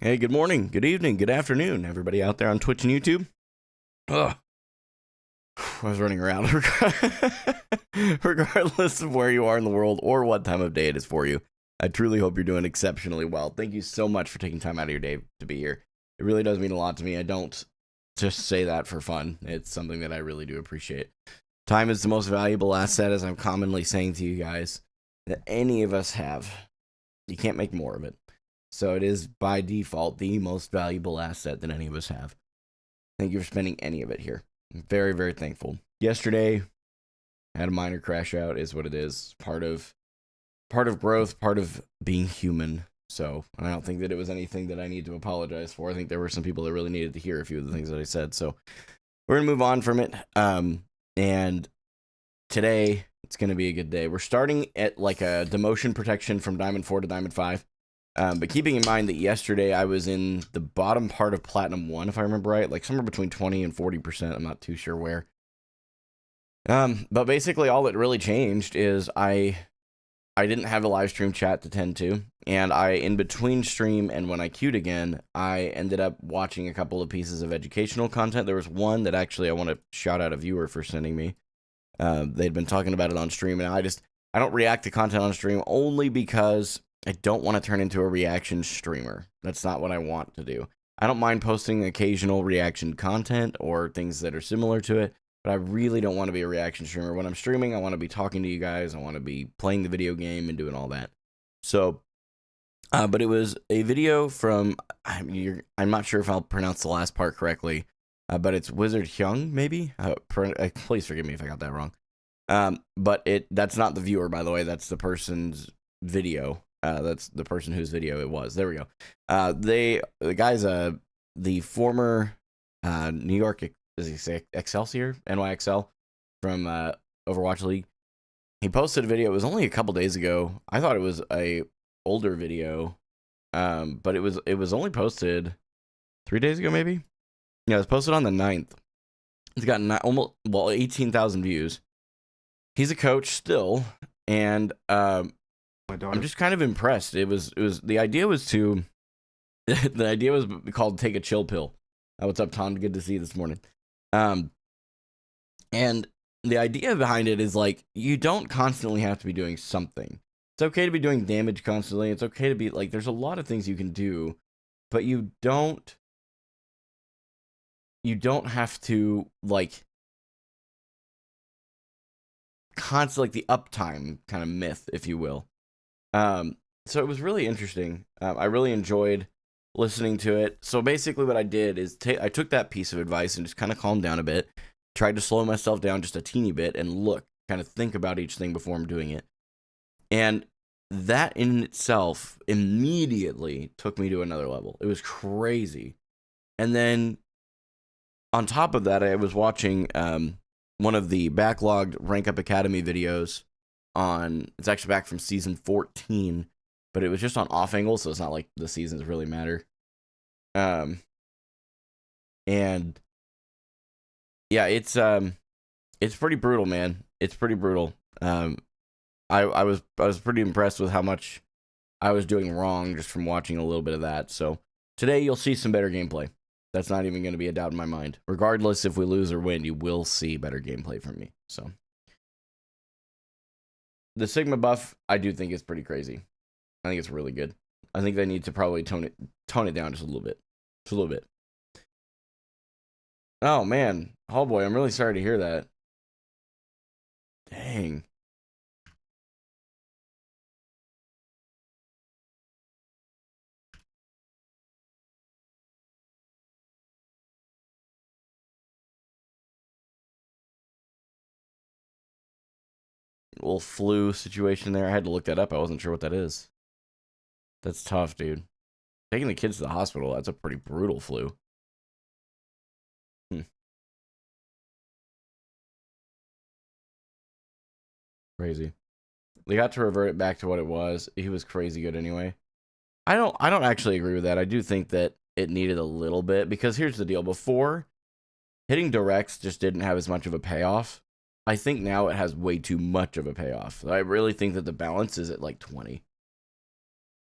Hey, good morning, good evening, good afternoon, everybody out there on Twitch and YouTube. Ugh, I was running around. Regardless of where you are in the world or what time of day it is for you, I truly hope you're doing exceptionally well. Thank you so much for taking time out of your day to be here. It really does mean a lot to me. I don't just say that for fun. It's something that I really do appreciate. Time is the most valuable asset, as I'm commonly saying to you guys, that any of us have. You can't make more of it. So it is, by default, the most valuable asset that any of us have. Thank you for spending any of it here. I'm very, very thankful. Yesterday, I had a minor crash out, is what it is. Part of growth, part of being human. So I don't think that it was anything that I need to apologize for. I think there were some people that really needed to hear a few of the things that I said. So we're going to move on from it. And today, it's going to be a good day. We're starting at like a demotion protection from Diamond 4 to Diamond 5. But keeping in mind that yesterday I was in the bottom part of Platinum 1, if I remember right, like somewhere between 20 and 40%. I'm not too sure where. But basically all that really changed is I didn't have a live stream chat to tend to, and in between stream and when I queued again, I ended up watching a couple of pieces of educational content. There was one that actually I want to shout out a viewer for sending me. They'd been talking about it on stream, and I don't react to content on stream only because I don't want to turn into a reaction streamer. That's not what I want to do. I don't mind posting occasional reaction content or things that are similar to it, but I really don't want to be a reaction streamer. When I'm streaming, I want to be talking to you guys. I want to be playing the video game and doing all that. So, but it was a video from, I'm not sure if I'll pronounce the last part correctly, but it's Wizard Hyung, maybe? Please forgive me if I got that wrong. But that's not the viewer, by the way. That's the person's video. That's the person whose video it was. There we go. The guy's the former New York, does he say Excelsior, NYXL from Overwatch League. He posted a video. It was only a couple days ago. I thought it was a older video, but it was only posted 3 days ago, maybe. Yeah, it was posted on the 9th. It's got almost 18,000 views. He's a coach still, and I'm just kind of impressed. The idea was called Take a Chill Pill. What's up, Tom? Good to see you this morning. And the idea behind it is like, you don't constantly have to be doing something. It's okay to be doing damage constantly. It's okay to be like, there's a lot of things you can do, but you don't have to like constantly, like the uptime kind of myth, if you will. So it was really interesting. I really enjoyed listening to it. So basically what I did is I took that piece of advice and just kind of calmed down a bit, tried to slow myself down just a teeny bit and kind of think about each thing before I'm doing it. And that in itself immediately took me to another level. It was crazy. And then on top of that, I was watching one of the backlogged Rank Up Academy videos it's actually back from season 14, but it was just on off angle, so it's not like the seasons really matter. And yeah, it's pretty brutal, man. It's pretty brutal. I was pretty impressed with how much I was doing wrong just from watching a little bit of that. So today you'll see some better gameplay. That's not even going to be a doubt in my mind. Regardless if we lose or win, you will see better gameplay from me. So the Sigma buff, I do think is pretty crazy. I think it's really good. I think they need to probably tone it down just a little bit. Just a little bit. Oh, man. Oh, boy, I'm really sorry to hear that. Dang. Little flu situation there. I had to look that up. I wasn't sure what that is. That's tough, dude. Taking the kids to the hospital, that's a pretty brutal flu. Crazy. They got to revert it back to what it was. He was crazy good anyway. I don't actually agree with that. I do think that it needed a little bit, because here's the deal. Before, hitting directs just didn't have as much of a payoff. I think now it has way too much of a payoff. I really think that the balance is at like 20.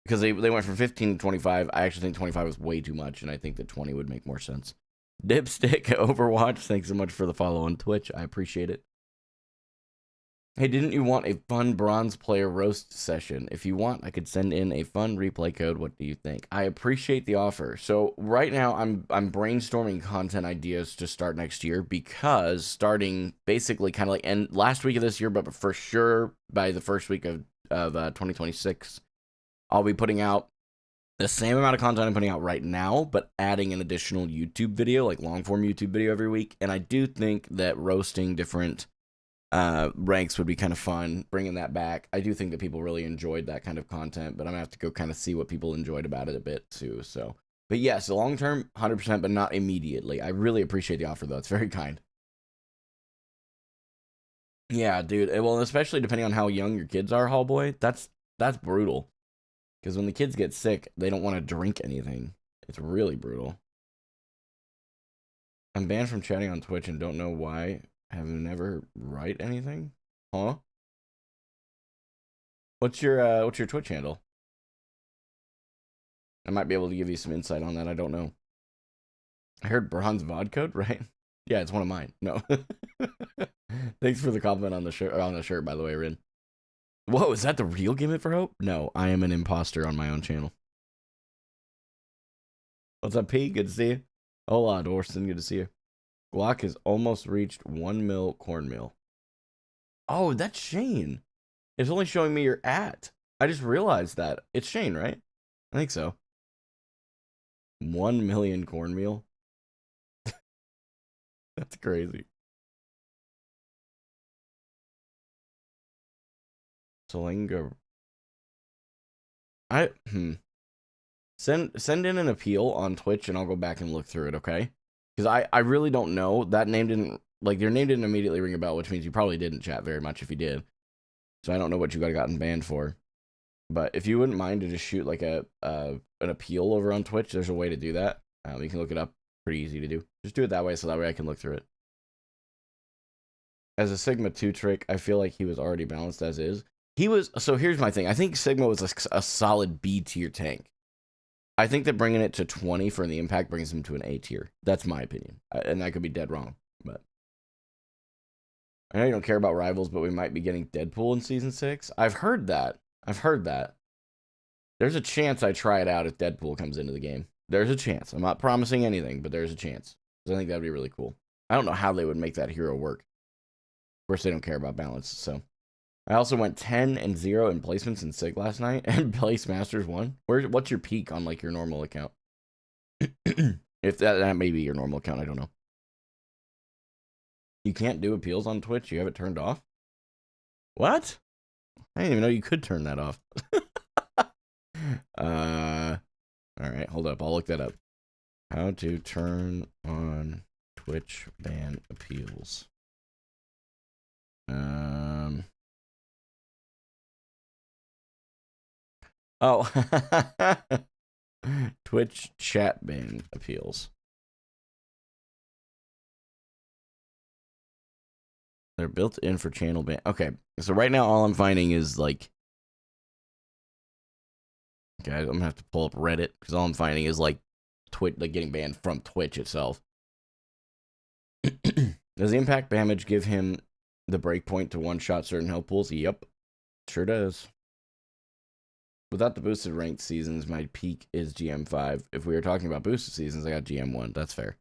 because they went from 15 to 25. I actually think 25 was way too much, and I think that 20 would make more sense. Dipstick Overwatch, thanks so much for the follow on Twitch. I appreciate it. Hey, didn't you want a fun bronze player roast session? If you want, I could send in a fun replay code. What do you think? I appreciate the offer. So right now, I'm brainstorming content ideas to start next year, because starting basically kind of like end last week of this year, but for sure by the first week of 2026, I'll be putting out the same amount of content I'm putting out right now, but adding an additional YouTube video, like long form YouTube video every week. And I do think that roasting different ranks would be kind of fun, bringing that back. I do think that people really enjoyed that kind of content, but I'm gonna have to go kind of see what people enjoyed about it a bit too. So, but yes, the long term, 100%, but not immediately. I really appreciate the offer though; it's very kind. Yeah, dude. Well, especially depending on how young your kids are, Hallboy. That's brutal. Because when the kids get sick, they don't want to drink anything. It's really brutal. I'm banned from chatting on Twitch and don't know why. Have never write anything? Huh? What's your Twitch handle? I might be able to give you some insight on that. I don't know. I heard bronze vodka, right? Yeah, it's one of mine. No. Thanks for the compliment on the shirt, by the way, Rin. Whoa, is that the real Gimmick for Hope? No, I am an imposter on my own channel. What's up, P? Good to see you. Hola, Dorson. Good to see you. Glock has almost reached 1 mil cornmeal. Oh, that's Shane. It's only showing me your at. I just realized that. It's Shane, right? I think so. 1 million cornmeal. That's crazy. Salinga. Send in an appeal on Twitch and I'll go back and look through it, okay? Because I really don't know. That name didn't, like, your name didn't immediately ring a bell, which means you probably didn't chat very much if you did. So I don't know what you got gotten banned for. But if you wouldn't mind to just shoot like an appeal over on Twitch, there's a way to do that. You can look it up. Pretty easy to do. Just do it that way so that way I can look through it. As a Sigma 2 trick, I feel like he was already balanced as is. He was, so here's my thing. I think Sigma was a solid B tier tank. I think that bringing it to 20 for the impact brings him to an A tier. That's my opinion. And I could be dead wrong. But I know you don't care about rivals, but we might be getting Deadpool in season 6. I've heard that. There's a chance I try it out if Deadpool comes into the game. There's a chance. I'm not promising anything, but there's a chance. Because I think that would be really cool. I don't know how they would make that hero work. Of course, they don't care about balance, so. I also went 10-0 in placements in SIG last night, and Place Masters 1. What's your peak on, like, your normal account? If that may be your normal account, I don't know. You can't do appeals on Twitch? You have it turned off? What? I didn't even know you could turn that off. Alright, hold up. I'll look that up. How to turn on Twitch ban appeals. Oh. Twitch chat ban appeals. They're built in for channel ban. Okay, so right now all I'm finding is like, guys, I'm gonna have to pull up Reddit because all I'm finding is like Twitch, like getting banned from Twitch itself. Does the impact damage give him the breakpoint to one-shot certain health pools? Yep, sure does. Without the boosted ranked seasons, my peak is GM5. If we were talking about boosted seasons, I got GM1. That's fair.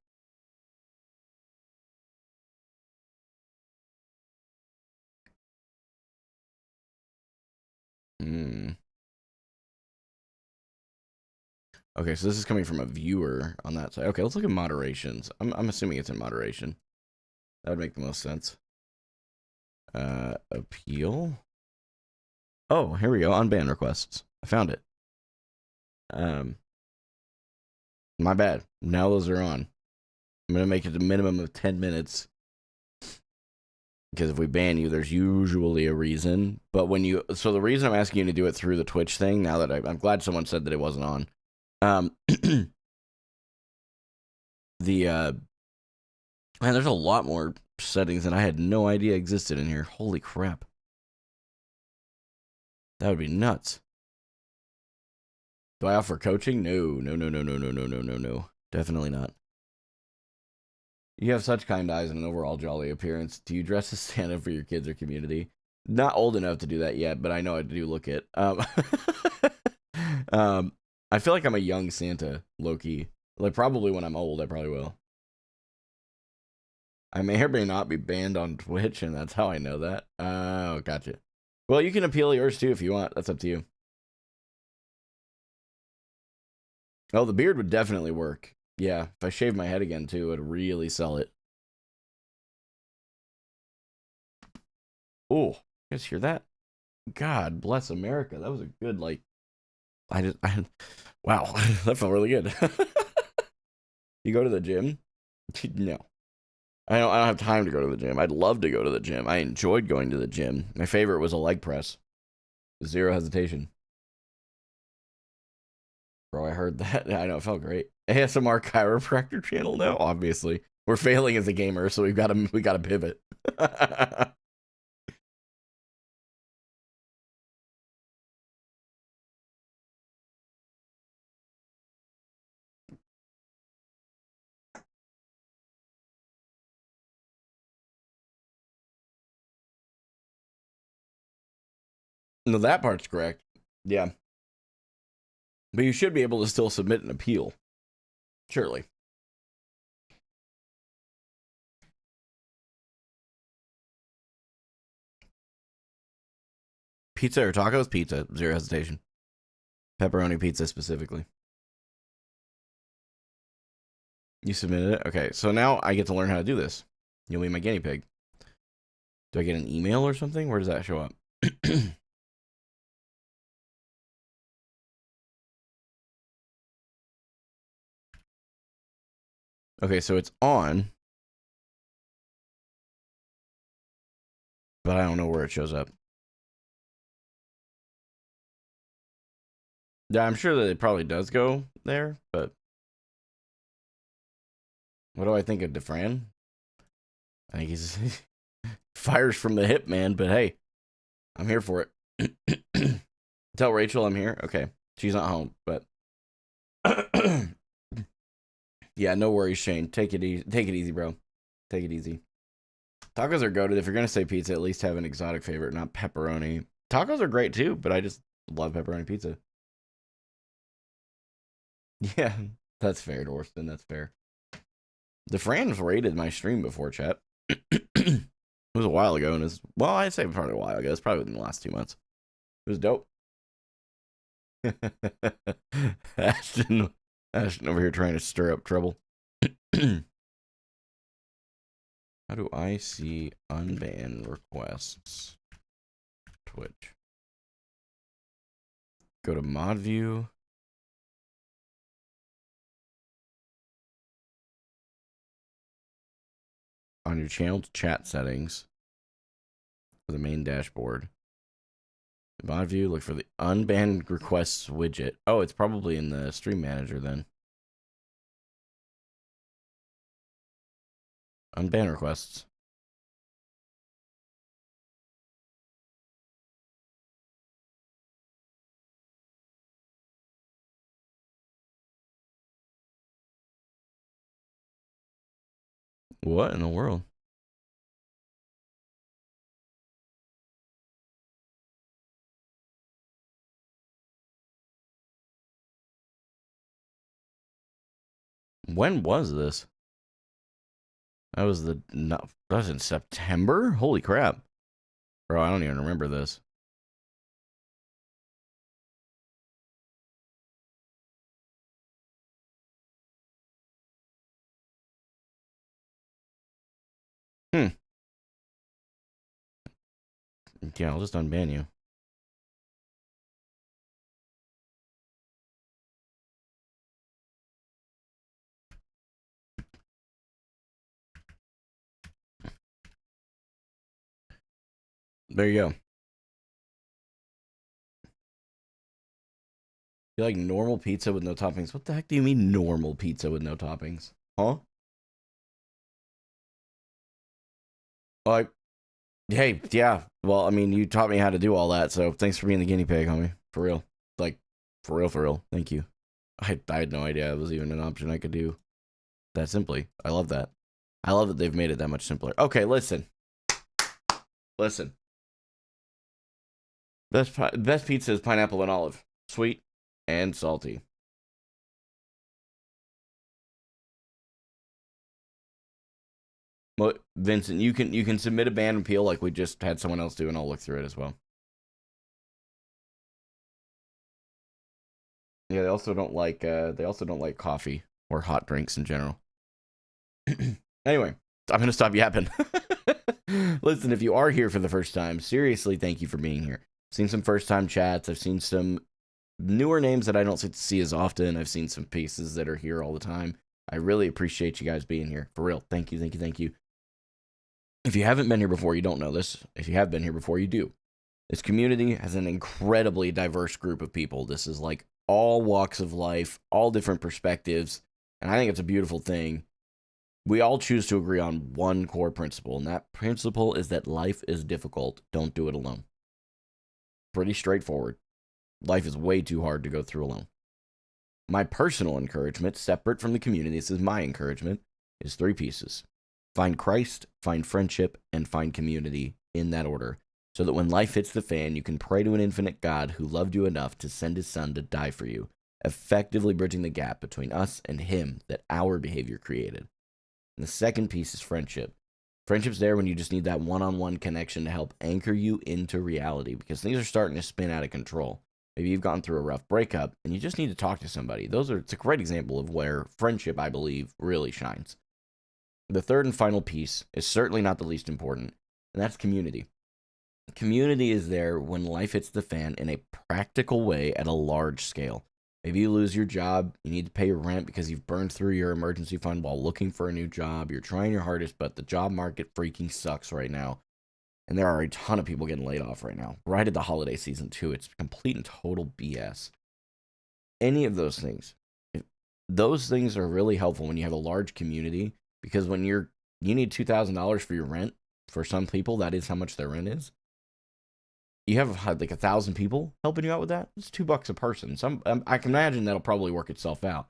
Okay, so this is coming from a viewer on that side. Okay, let's look at moderations. I'm assuming it's in moderation. That would make the most sense. Appeal. Oh, here we go. On ban requests. I found it. My bad. Now those are on. I'm gonna make it a minimum of 10 minutes. Because if we ban you, there's usually a reason. But when you, so the reason I'm asking you to do it through the Twitch thing, now that I'm glad someone said that it wasn't on. Man, there's a lot more settings than I had no idea existed in here. Holy crap. That would be nuts. Do I offer coaching? No, no, no, no, no, no, no, no, no, no. Definitely not. You have such kind eyes and an overall jolly appearance. Do you dress as Santa for your kids or community? Not old enough to do that yet, but I know I do look it. Um, I feel like I'm a young Santa, low-key. Like, probably when I'm old, I probably will. I may or may not be banned on Twitch, and that's how I know that. Oh, gotcha. Well, you can appeal yours, too, if you want. That's up to you. Oh, the beard would definitely work. Yeah, if I shave my head again, too, it would really sell it. Oh, you guys hear that? God bless America. That was a good, like, wow, that felt really good. You go to the gym? No. I don't have time to go to the gym. I'd love to go to the gym. I enjoyed going to the gym. My favorite was a leg press. Zero hesitation. Bro, I heard that. I know, it felt great. ASMR chiropractor channel now, obviously. We're failing as a gamer, so we gotta pivot. No, that part's correct. Yeah. But you should be able to still submit an appeal. Surely. Pizza or tacos? Pizza. Zero hesitation. Pepperoni pizza specifically. You submitted it? Okay, so now I get to learn how to do this. You'll be my guinea pig. Do I get an email or something? Where does that show up? Okay, so it's on, but I don't know where it shows up. Yeah, I'm sure that it probably does go there, but what do I think of DeFran? I think he's fires from the hip, man, but hey, I'm here for it. Tell Rachel I'm here. Okay, she's not home, but yeah, no worries, Shane. Take it easy. Take it easy, bro. Take it easy. Tacos are goated. If you're gonna say pizza, at least have an exotic favorite, not pepperoni. Tacos are great too, but I just love pepperoni pizza. Yeah, that's fair, Dorston. That's fair. The Fran's rated my stream before, chat. It was a while ago, and well, I'd say probably a while ago. It's probably within the last 2 months. It was dope. Ashton over here trying to stir up trouble. How do I see unban requests? Twitch. Go to mod view. On your channel chat settings for the main dashboard. Mod view, look for the unbanned requests widget. Oh, it's probably in the stream manager then. Unban requests. What in the world? When was this? That was that was in September? Holy crap. Bro, I don't even remember this. Hmm. Yeah, I'll just unban you. There you go. You like normal pizza with no toppings? What the heck do you mean normal pizza with no toppings? Huh? Like, hey, yeah. Well, I mean, you taught me how to do all that, so thanks for being the guinea pig, homie. For real. Like, For real, for real. Thank you. I had no idea it was even an option I could do that simply. I love that. I love that they've made it that much simpler. Okay, listen. Listen. Best pizza is pineapple and olive. Sweet and salty. Well, Vincent, you can submit a ban appeal like we just had someone else do, and I'll look through it as well. Yeah, they also don't like coffee or hot drinks in general. Anyway, I'm gonna stop yapping. Listen, if you are here for the first time, seriously, thank you for being here. I've seen some first time chats. I've seen some newer names that I don't see as often. I've seen some pieces that are here all the time. I really appreciate you guys being here. For real. Thank you, thank you, thank you. If you haven't been here before, you don't know this. If you have been here before, you do. This community has an incredibly diverse group of people. This is like all walks of life, all different perspectives, and I think it's a beautiful thing. We all choose to agree on one core principle, and that principle is that life is difficult. Don't do it alone. Pretty straightforward. Life is way too hard to go through alone. My personal encouragement, separate from the community, this is my encouragement, is 3 pieces. Find Christ, find friendship, and find community in that order, so that when life hits the fan, you can pray to an infinite God who loved you enough to send his son to die for you, effectively bridging the gap between us and him that our behavior created. And the second piece is friendship. Friendship's there when you just need that one-on-one connection to help anchor you into reality, because things are starting to spin out of control. Maybe you've gone through a rough breakup and you just need to talk to somebody. It's a great example of where friendship, I believe, really shines. The third and final piece is certainly not the least important, and that's community. Community is there when life hits the fan in a practical way at a large scale. Maybe you lose your job, you need to pay your rent because you've burned through your emergency fund while looking for a new job. You're trying your hardest, but the job market freaking sucks right now. And there are a ton of people getting laid off right now. Right at the holiday season, too. It's complete and total BS. Any of those things are really helpful when you have a large community, because when you need $2,000 for your rent, for some people, that is how much their rent is. You have like 1,000 people helping you out with that. It's $2 a person. I can imagine that'll probably work itself out.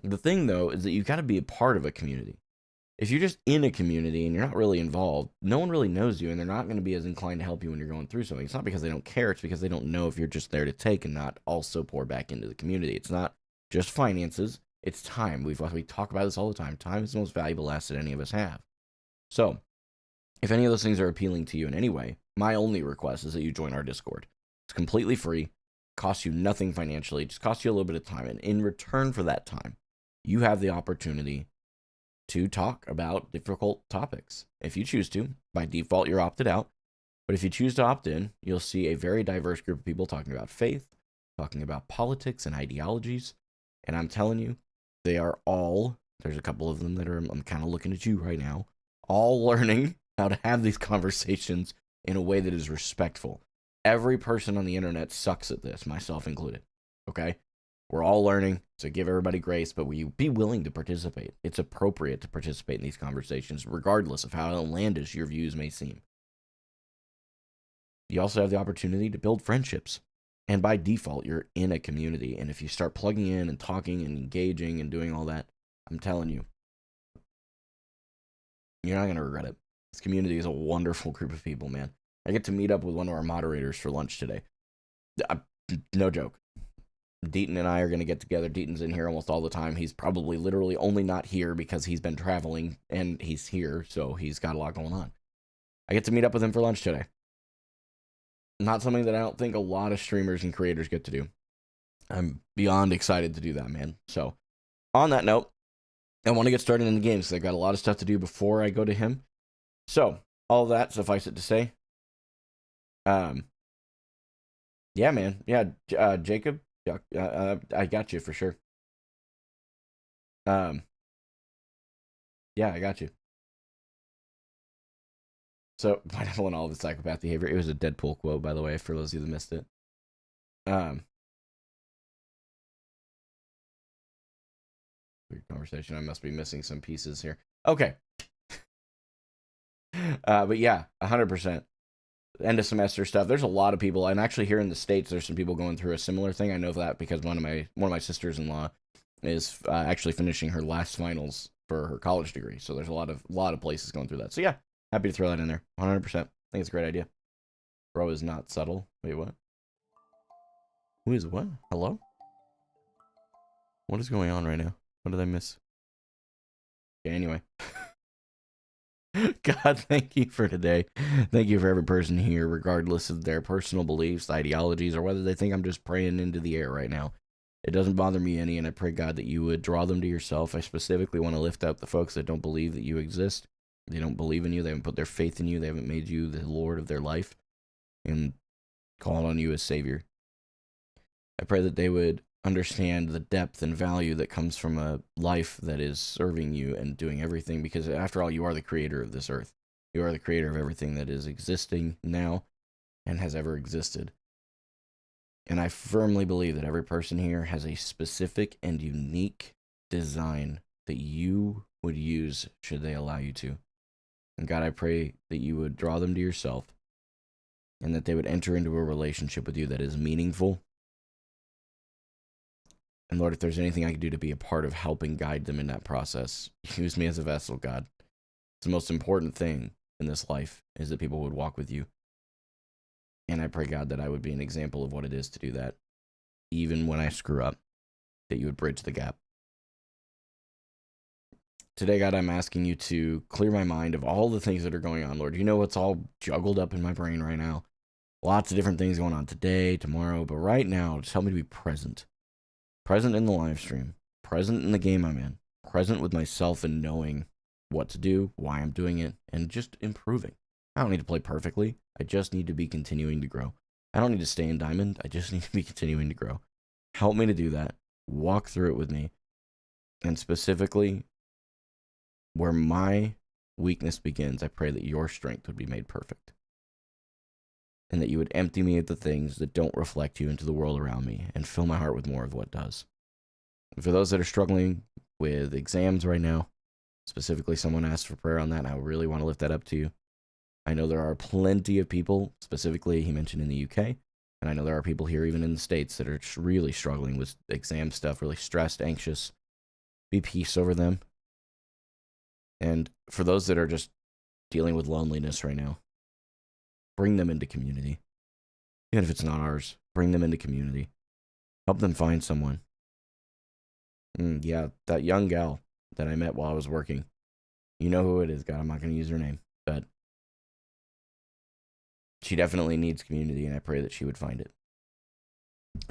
The thing, though, is that you've got to be a part of a community. If you're just in a community and you're not really involved, no one really knows you, and they're not going to be as inclined to help you when you're going through something. It's not because they don't care. It's because they don't know if you're just there to take and not also pour back into the community. It's not just finances. It's time. We talk about this all the time. Time is the most valuable asset any of us have. So, if any of those things are appealing to you in any way, my only request is that you join our Discord. It's completely free, costs you nothing financially, it just costs you a little bit of time. And in return for that time, you have the opportunity to talk about difficult topics. If you choose to, by default, you're opted out. But if you choose to opt in, you'll see a very diverse group of people talking about faith, talking about politics and ideologies. And I'm telling you, they are all, there's a couple of them that I'm kind of looking at you right now, all learning how to have these conversations in a way that is respectful. Every person on the internet sucks at this, myself included. Okay? We're all learning, so give everybody grace, but will you be willing to participate? It's appropriate to participate in these conversations, regardless of how outlandish your views may seem. You also have the opportunity to build friendships. And by default, you're in a community. And if you start plugging in and talking and engaging and doing all that, I'm telling you, you're not going to regret it. This community is a wonderful group of people, man. I get to meet up with one of our moderators for lunch today. No joke. Deaton and I are going to get together. Deaton's in here almost all the time. He's probably literally only not here because he's been traveling and he's here, so he's got a lot going on. I get to meet up with him for lunch today. Not something that I don't think a lot of streamers and creators get to do. I'm beyond excited to do that, man. So, on that note, I want to get started in the games because I got a lot of stuff to do before I go to him. So, all that, suffice it to say. Yeah, man. Yeah, Jacob, I got you for sure. Yeah, I got you. So, Pineapple and all the psychopath behavior. It was a Deadpool quote, by the way, for those of you that missed it. Weird conversation. I must be missing some pieces here. Okay. But yeah, 100%. end of semester stuff. There's a lot of people, and actually here in the States, there's some people going through a similar thing. I know that because one of my sisters-in-law is actually finishing her last finals for her college degree. So there's a lot of places going through that. So yeah, happy to throw that in there. 100%. I think it's a great idea. Bro is not subtle. Wait, what? Who is what? Hello? What is going on right now? What did I miss? Okay, anyway. God, thank you for today. Thank you for every person here, regardless of their personal beliefs, ideologies, or whether they think I'm just praying into the air right now. It doesn't bother me any, and I pray, God, that you would draw them to yourself. I specifically want to lift up the folks that don't believe that you exist. They don't believe in you. They haven't put their faith in you. They haven't made you the Lord of their life and called on you as Savior. I pray that they would understand the depth and value that comes from a life that is serving you and doing everything, because after all, you are the creator of this earth. You are the creator of everything that is existing now and has ever existed. And I firmly believe that every person here has a specific and unique design that you would use should they allow you to. And God, I pray that you would draw them to yourself and that they would enter into a relationship with you that is meaningful. And Lord, if there's anything I can do to be a part of helping guide them in that process, use me as a vessel, God. It's the most important thing in this life is that people would walk with you. And I pray, God, that I would be an example of what it is to do that. Even when I screw up, that you would bridge the gap. Today, God, I'm asking you to clear my mind of all the things that are going on, Lord. You know what's all juggled up in my brain right now. Lots of different things going on today, tomorrow, but right now, just help me to be present. Present in the live stream, present in the game I'm in, present with myself and knowing what to do, why I'm doing it, and just improving. I don't need to play perfectly. I just need to be continuing to grow. I don't need to stay in diamond. I just need to be continuing to grow. Help me to do that. Walk through it with me. And specifically, where my weakness begins, I pray that your strength would be made perfect. And that you would empty me of the things that don't reflect you into the world around me and fill my heart with more of what does. And for those that are struggling with exams right now, specifically someone asked for prayer on that, and I really want to lift that up to you. I know there are plenty of people, specifically he mentioned in the UK, and I know there are people here even in the States that are really struggling with exam stuff, really stressed, anxious. Be peace over them. And for those that are just dealing with loneliness right now, bring them into community. Even if it's not ours, bring them into community. Help them find someone. Yeah, that young gal that I met while I was working. You know who it is, God. I'm not going to use her name, but she definitely needs community, and I pray that she would find it.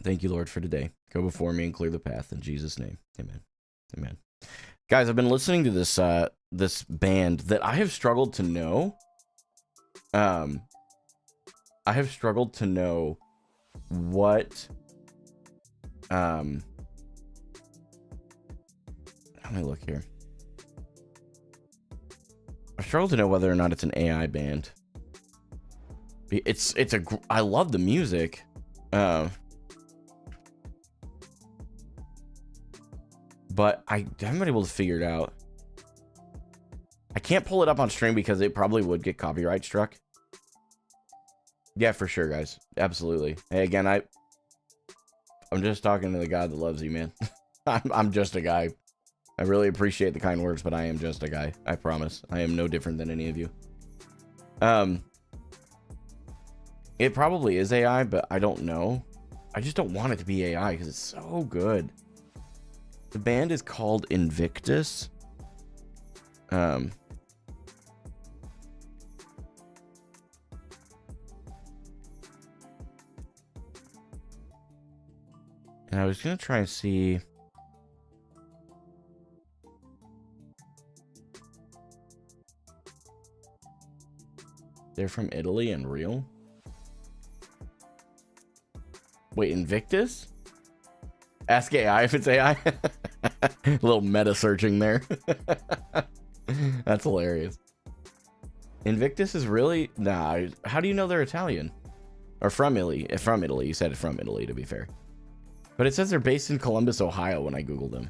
Thank you, Lord, for today. Go before me and clear the path. In Jesus' name, amen. Amen. Guys, I've been listening to this band that I have struggled to know. I have struggled to know what, let me look here. I struggle to know whether or not it's an AI band. I love the music. But I haven't been able to figure it out. I can't pull it up on stream because it probably would get copyright struck. Yeah, for sure, guys. Absolutely. Hey, again, I'm just talking to the God that loves you, man. I'm just a guy. I really appreciate the kind words, but I am just a guy. I promise. I am no different than any of you. It probably is AI, but I don't know. I just don't want it to be AI because it's so good. The band is called Invictus. And I was going to try and see. They're from Italy and real? Wait, Invictus? Ask AI if it's AI. A little meta searching there. That's hilarious. Invictus is really... Nah, how do you know they're Italian? Or from Italy? From Italy. You said it from Italy, to be fair. But it says they're based in Columbus, Ohio when I Googled them.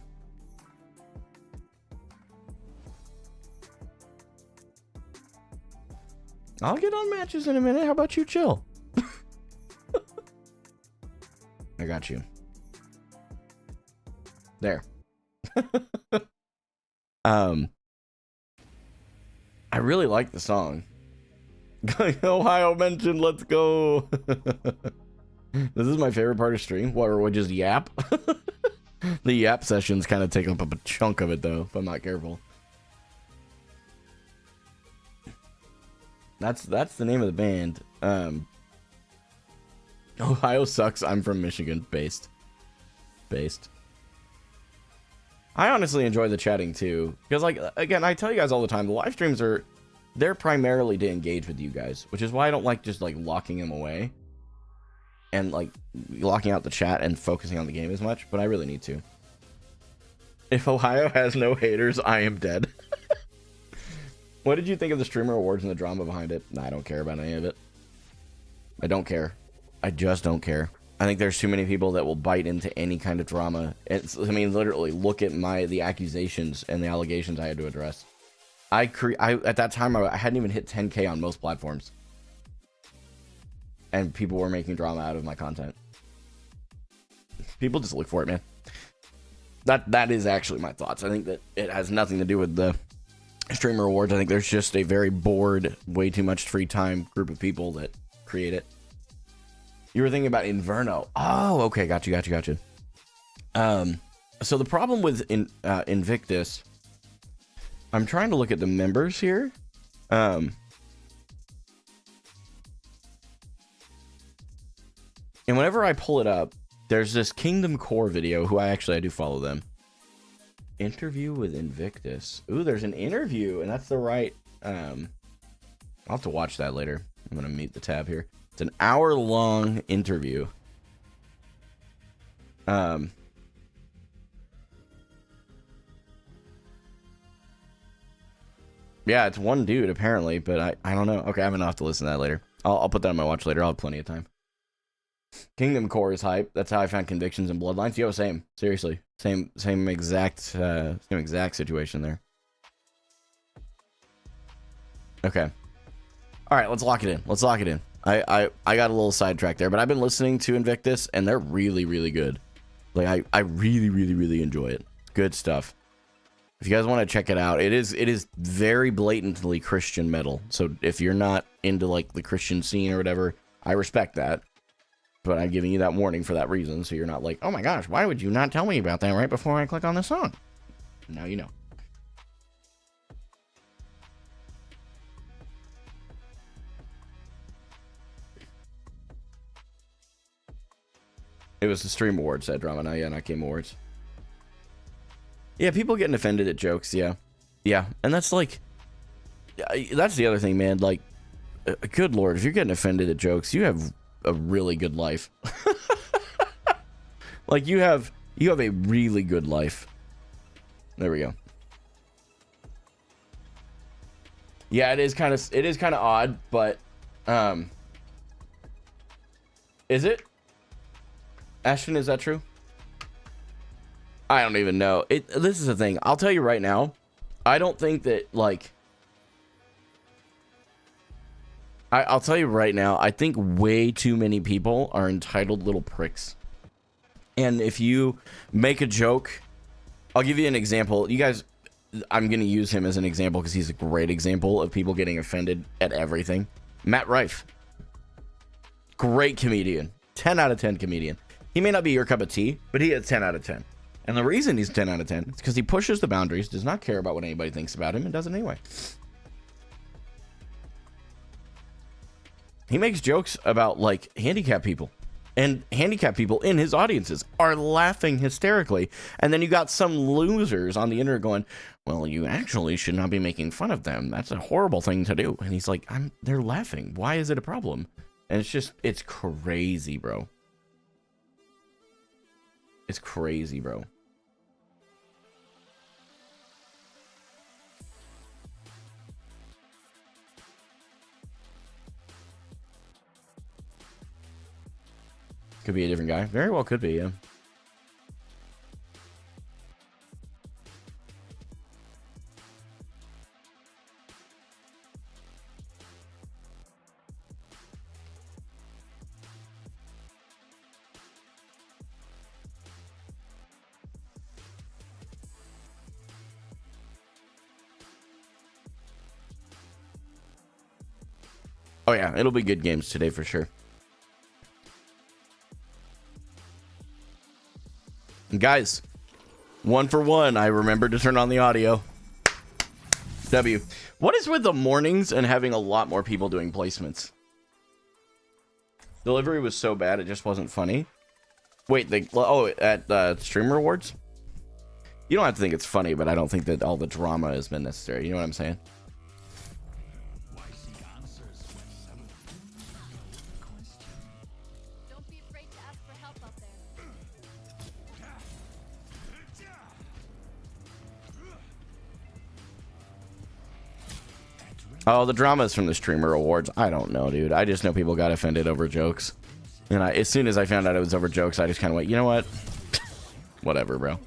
I'll get on matches in a minute. How about you chill? I got you. There. I really like the song. Ohio mentioned, let's go. This is my favorite part of stream. What, or we just yap? The yap sessions kind of take up a chunk of it, though, if I'm not careful. That's the name of the band. Ohio sucks. I'm from Michigan. Based. I honestly enjoy the chatting too, because like, again, I tell you guys all the time, the live streams they're primarily to engage with you guys, which is why I don't like just like locking them away and like locking out the chat and focusing on the game as much, but I really need to. If Ohio has no haters, I am dead. What did you think of the streamer awards and the drama behind it? Nah, I don't care about any of it. I don't care. I just don't care. I think there's too many people that will bite into any kind of drama. I mean, literally, look at the accusations and the allegations I had to address. At that time, I hadn't even hit 10K on most platforms. And people were making drama out of my content. People just look for it, man. That is actually my thoughts. I think that it has nothing to do with the streamer awards. I think there's just a very bored, way too much free time group of people that create it. You were thinking about Inverno. Oh, okay. Got you. So the problem with Invictus, I'm trying to look at the members here. And whenever I pull it up, there's this Kingdom Core video, who I do follow them. Interview with Invictus. Ooh, there's an interview, and that's the right... I'll have to watch that later. I'm going to mute the tab here. It's an hour-long interview. Yeah, it's one dude, apparently, but I don't know. Okay, I'm going to have to listen to that later. I'll put that on my watch later. I'll have plenty of time. Kingdom Core is hype. That's how I found Convictions and Bloodlines. Yo, same. Seriously. Same exact situation there. Okay. All right, let's lock it in. I got a little sidetracked there, but I've been listening to Invictus, and they're really, really good. Like, I really, really, really enjoy it. Good stuff. If you guys want to check it out, it is very blatantly Christian metal. So if you're not into, like, the Christian scene or whatever, I respect that. But I'm giving you that warning for that reason, so you're not like, oh my gosh, why would you not tell me about that right before I click on the song? Now you know. It was the Stream Awards, that drama. Not Game Awards. Yeah, people getting offended at jokes, yeah. Yeah, and that's like... That's the other thing, man. Like, good lord, if you're getting offended at jokes, you have a really good life. Like, you have a really good life. There we go. Yeah, it is kind of odd, but is it? Ashton, is that true? I don't even know. This is the thing. I'll tell you right now. I don't think that, like, I'll tell you right now, I think way too many people are entitled little pricks. And if you make a joke, I'll give you an example. You guys, I'm going to use him as an example because he's a great example of people getting offended at everything. Matt Rife. Great comedian. 10 out of 10 comedian. He may not be your cup of tea, but he is 10 out of 10. And the reason he's 10 out of 10 is because he pushes the boundaries, does not care about what anybody thinks about him, and does it anyway. He makes jokes about, like, handicapped people. And handicapped people in his audiences are laughing hysterically. And then you got some losers on the internet going, well, you actually should not be making fun of them. That's a horrible thing to do. And he's like, they're laughing. Why is it a problem? And it's crazy, bro. It's crazy, bro. Could be a different guy. Very well could be, yeah. Oh yeah, it'll be good games today for sure. And guys, 1 for 1. I remembered to turn on the audio. W. What is with the mornings and having a lot more people doing placements? Delivery was so bad it just wasn't funny. Wait, at Streamer Awards? You don't have to think it's funny, but I don't think that all the drama has been necessary. You know what I'm saying? Don't be afraid to ask for help out there. Oh, the drama is from the Streamer Awards. I don't know, dude. I just know people got offended over jokes. And as soon as I found out it was over jokes, I just kind of went, you know what? Whatever, bro.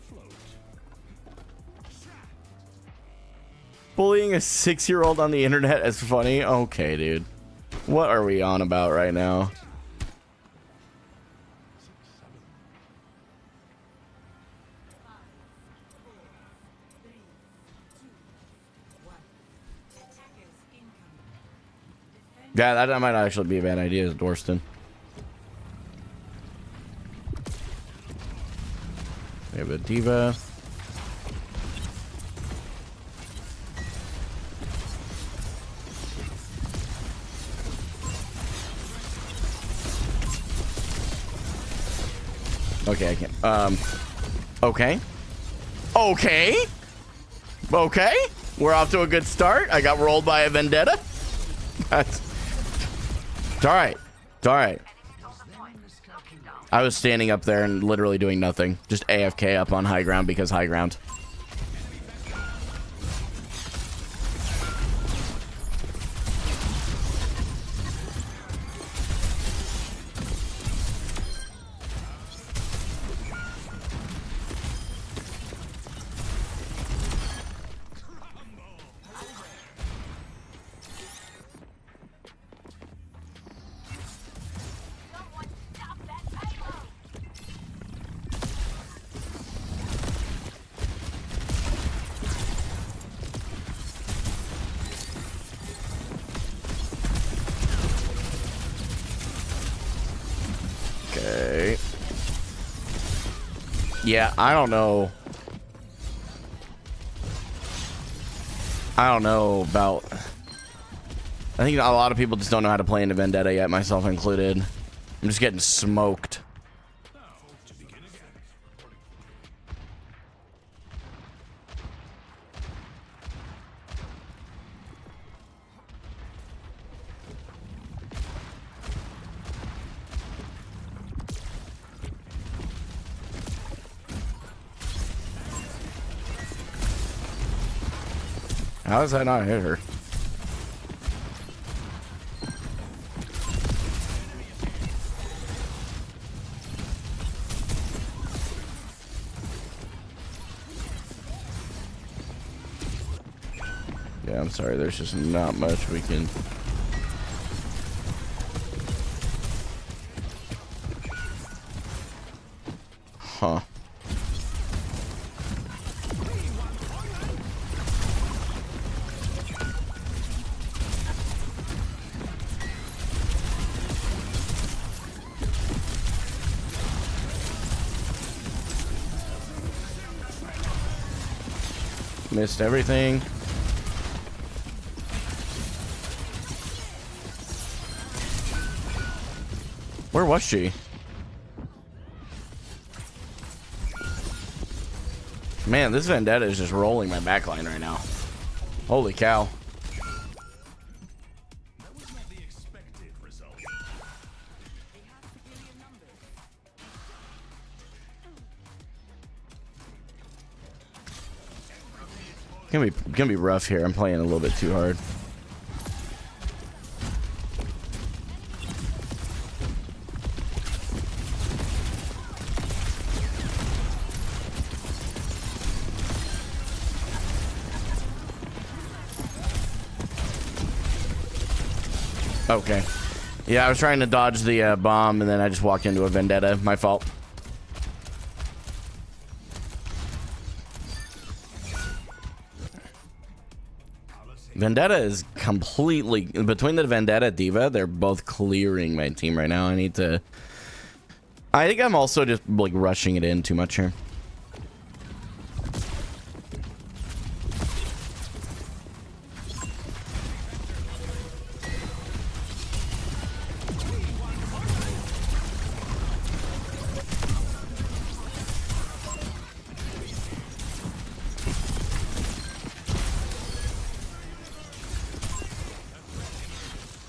Bullying a 6-year-old on the internet is funny? Okay, dude. What are we on about right now? Yeah, that might actually be a bad idea, Dorston. We have a diva. Okay, I can't. Okay. Okay. Okay. We're off to a good start. I got rolled by a vendetta. That's... It's all right. It's all right. I was standing up there and literally doing nothing. Just AFK up on high ground because high ground. Okay. Yeah, I don't know. I don't know about... I think a lot of people just don't know how to play into Vendetta yet, myself included. I'm just getting smoked. How does that not hit her? Yeah, I'm sorry. There's just not much we can... Huh. Missed everything. Where was she? Man, this Vendetta is just rolling my backline right now. Holy cow. Gonna be rough here. I'm playing a little bit too hard. Okay. Yeah, I was trying to dodge the bomb and then I just walked into a Vendetta. My fault. Vendetta is completely between the Vendetta Diva. They're both clearing my team right now. I think I'm also just like rushing it in too much here.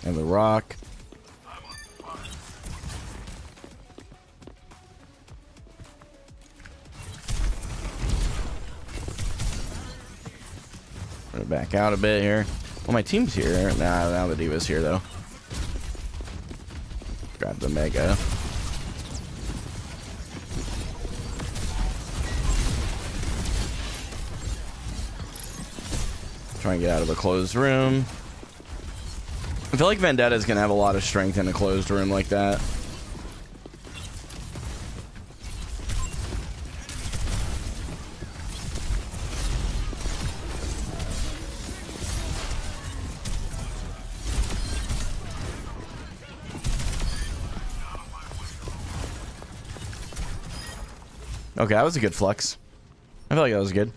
And the rock. Run it back out a bit here. Well, my team's here. Nah, now the Diva's here, though. Grab the Mega. Try and get out of a closed room. I feel like Vendetta's gonna have a lot of strength in a closed room like that. Okay, that was a good flux. I feel like that was good.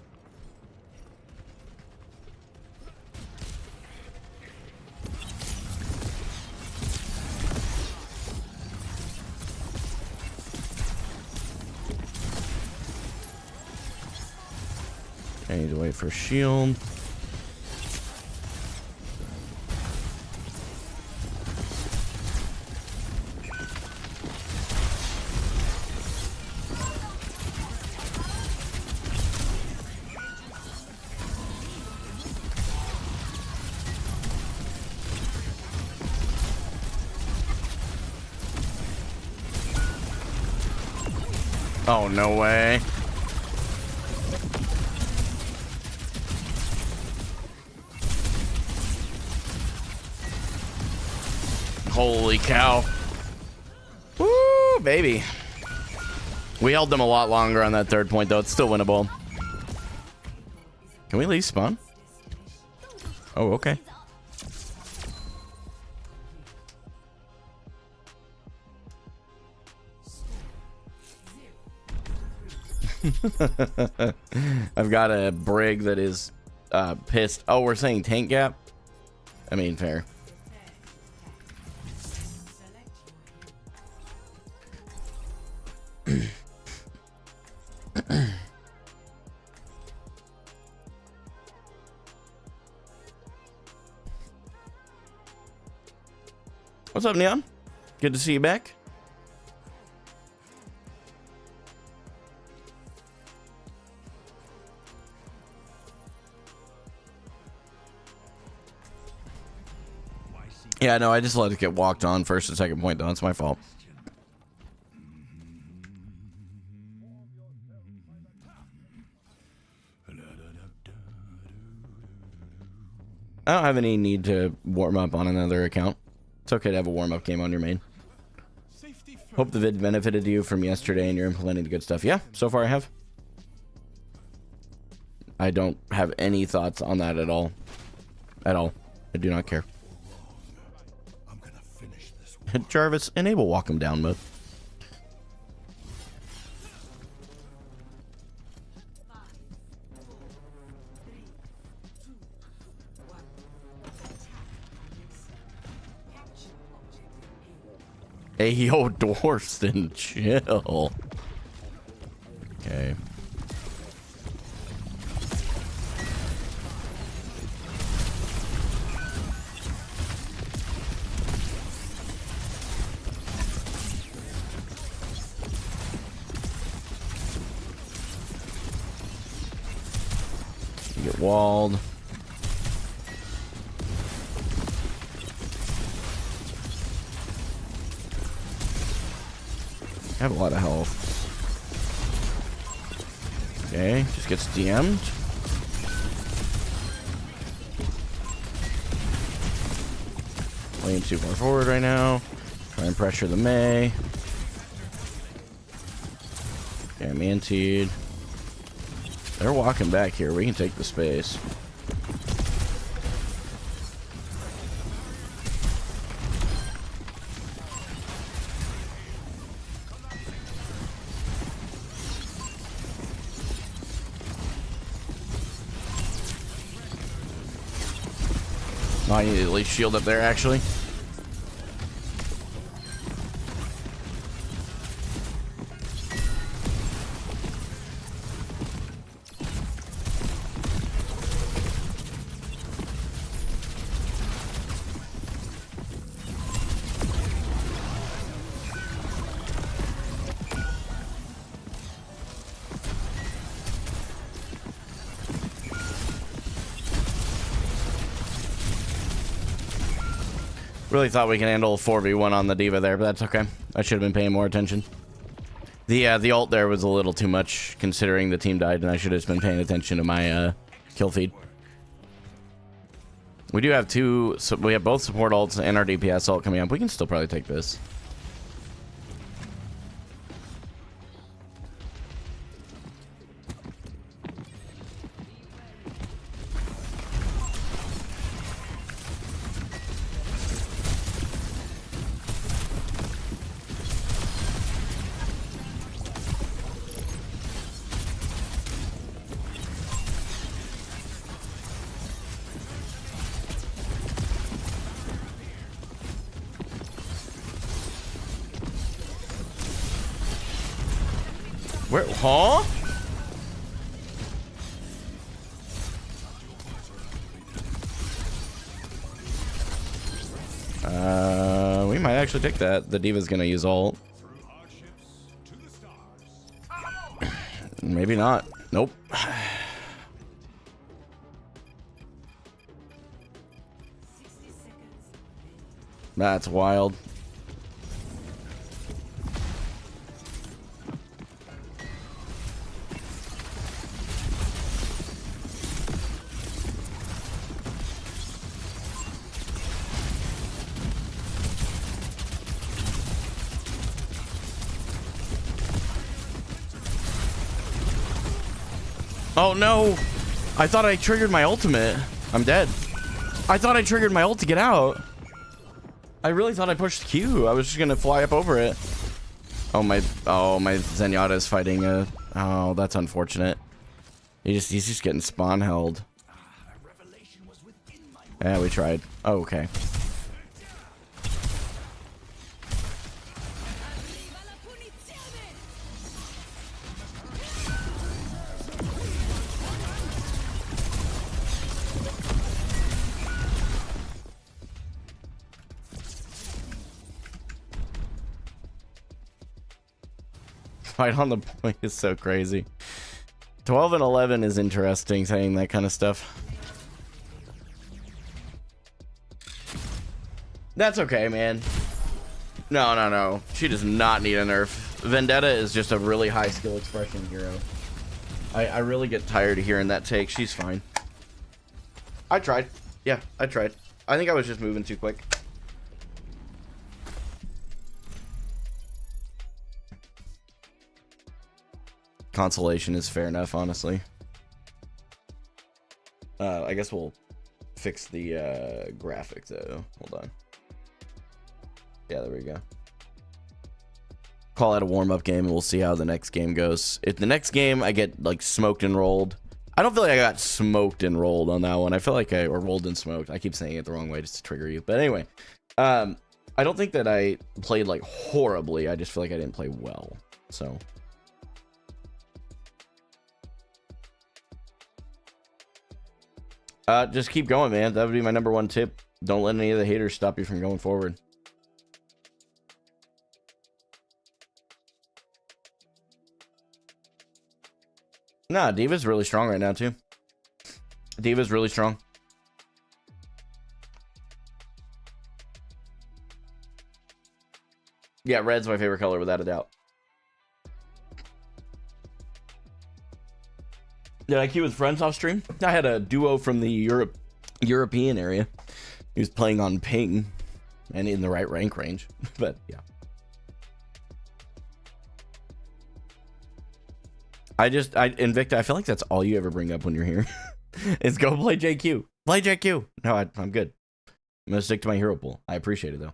I need to wait for shield. Oh, no way. Holy cow. Woo, baby. We held them a lot longer on that third point, though. It's still winnable. Can we leave spawn? Oh, okay. I've got a Brig that is pissed. Oh, we're saying tank gap? I mean, fair. What's up, Neon? Good to see you back. Yeah, no, I just let it get walked on first and second point, though. That's my fault. I don't have any need to warm up on another account. It's okay to have a warm-up game on your main. Hope the vid benefited you from yesterday and you're implementing the good stuff. Yeah, so far I have. I don't have any thoughts on that at all. At all. I do not care. Jarvis, enable walk him down mode. Hey, yo, Dwarfston, chill. Okay. You get walled. I have a lot of health. Okay, just gets DM'd. Lane too far forward right now. Try and pressure the Mei. Okay, I'm antied. They're walking back here. We can take the space. Oh, I need to at least shield up there, actually. Really thought we could handle a 4v1 on the diva there, but that's okay. I should have been paying more attention. The ult there was a little too much considering the team died, and I should have just been paying attention to my kill feed. We do have two, so we have both support ults and our DPS ult coming up. We can still probably take this. Where? Huh? We might actually take that. The diva's gonna use ult. Maybe not. Nope. That's wild. Oh no! I thought I triggered my ultimate. I'm dead. I thought I triggered my ult to get out. I really thought I pushed Q. I was just gonna fly up over it. Oh my Zenyatta is fighting a... Oh, that's unfortunate. He's just getting spawn held. Yeah, we tried. Oh, okay. Fight on the point is so crazy. 12 and 11 is interesting, saying that kind of stuff. That's okay, man. No. She does not need a nerf. Vendetta is just a really high skill expression hero. I really get tired of hearing that take. She's fine. I tried. Yeah, I tried. I think I was just moving too quick. Consolation is fair enough, honestly. I guess we'll fix the graphics though. Hold on. Yeah, there we go. Call out a warm-up game and we'll see how the next game goes. If the next game I get like smoked and rolled. I don't feel like I got smoked and rolled on that one. I feel like or rolled and smoked. I keep saying it the wrong way just to trigger you. But anyway, I don't think that I played like horribly. I just feel like I didn't play well. So just keep going, man. That would be my number one tip. Don't let any of the haters stop you from going forward. Nah, Diva's really strong right now, too. Diva's really strong. Yeah, red's my favorite color, without a doubt. Did I queue with friends off stream? I had a duo from the European area. He was playing on ping and in the right rank range, but yeah. Invicta, I feel like that's all you ever bring up when you're here. Is go play JQ. Play JQ. No, I'm good. I'm gonna stick to my hero pool. I appreciate it though.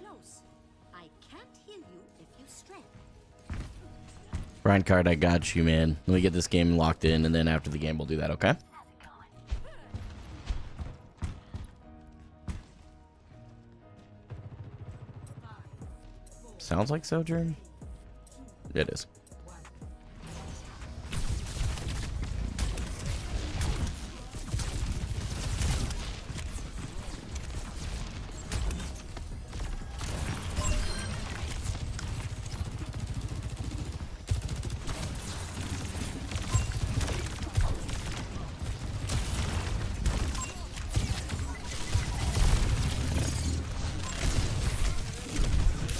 close. I can't heal you if you stray. Brian Card, I got you, man. Let me get this game locked in, and then after the game, we'll do that, okay? Sounds like Sojourn. It is.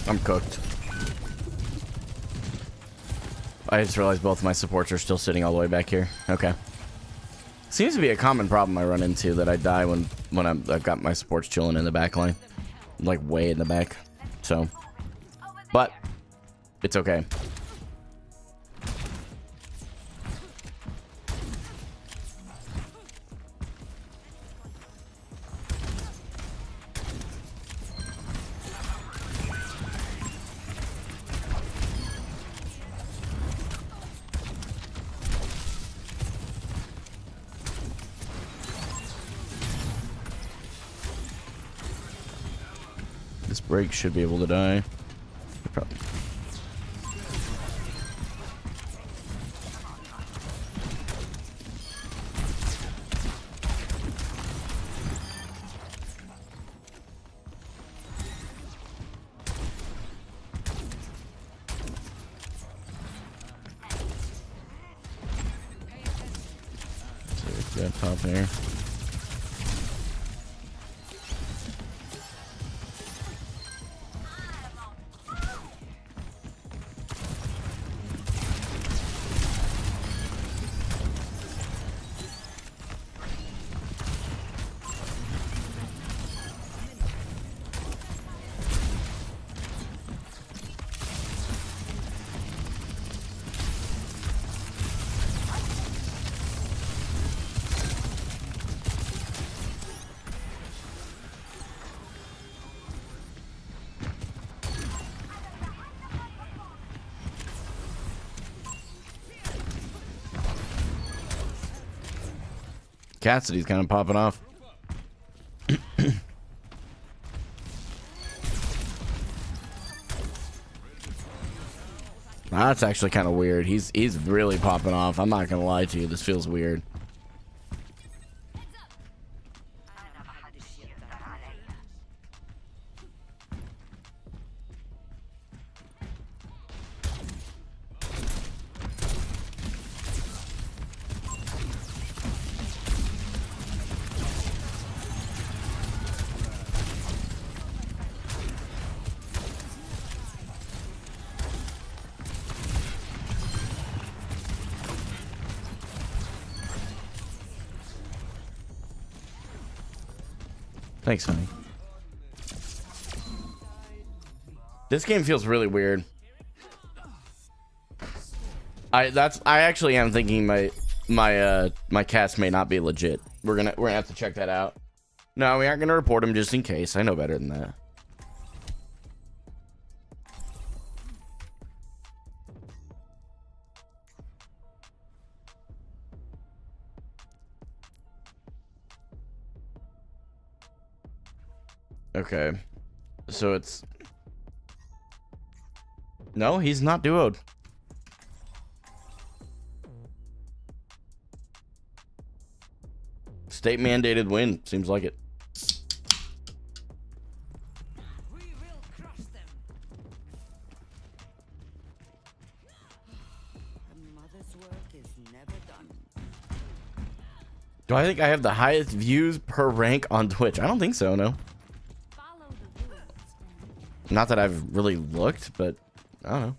I'm cooked. I just realized both of my supports are still sitting all the way back here. Okay. Seems to be a common problem I run into, that I die when I've got my supports chilling in the back line. Like way in the back. So. But it's okay. This break should be able to die. Probably. So that top here. Cassidy's kind of popping off. That's actually kind of weird. He's really popping off. I'm not gonna lie to you. This feels weird. Thanks, honey. This game feels really weird. I actually am thinking my cast may not be legit. We're gonna have to check that out. No, we aren't gonna report him just in case. I know better than that. Okay, so it's no, he's not duoed. State mandated win, seems like it. We will crush them. A mother's work is never done. Do I think I have the highest views per rank on Twitch? I don't think so, no. Not that I've really looked, but I don't know.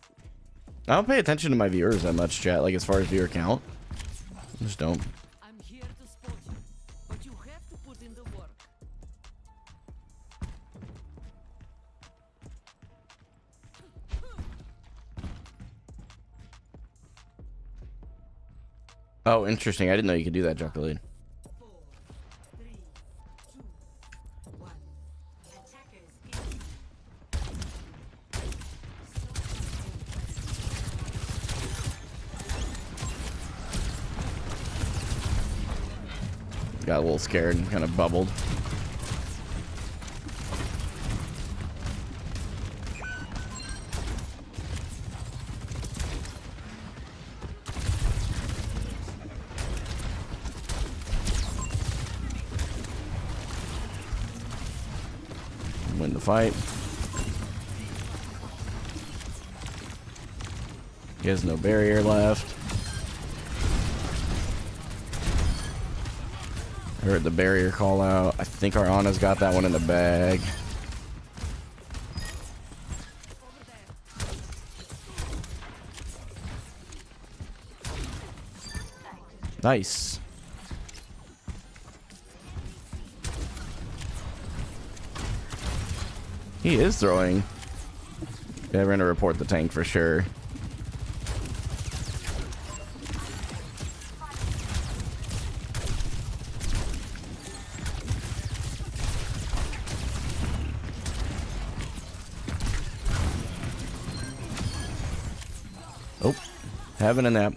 I don't pay attention to my viewers that much, chat, like as far as viewer count. I just don't. I'm here to support you, but you have to put in the work. Oh, interesting. I didn't know you could do that, Jacqueline. 4, 3, 2, 1. Attackers in. Got a little scared and kind of bubbled. Win the fight. He has no barrier left. I heard the barrier call out. I think our Ana's got that one in the bag. Nice. He is throwing. Yeah, we're gonna report the tank for sure. Oh, having a nap.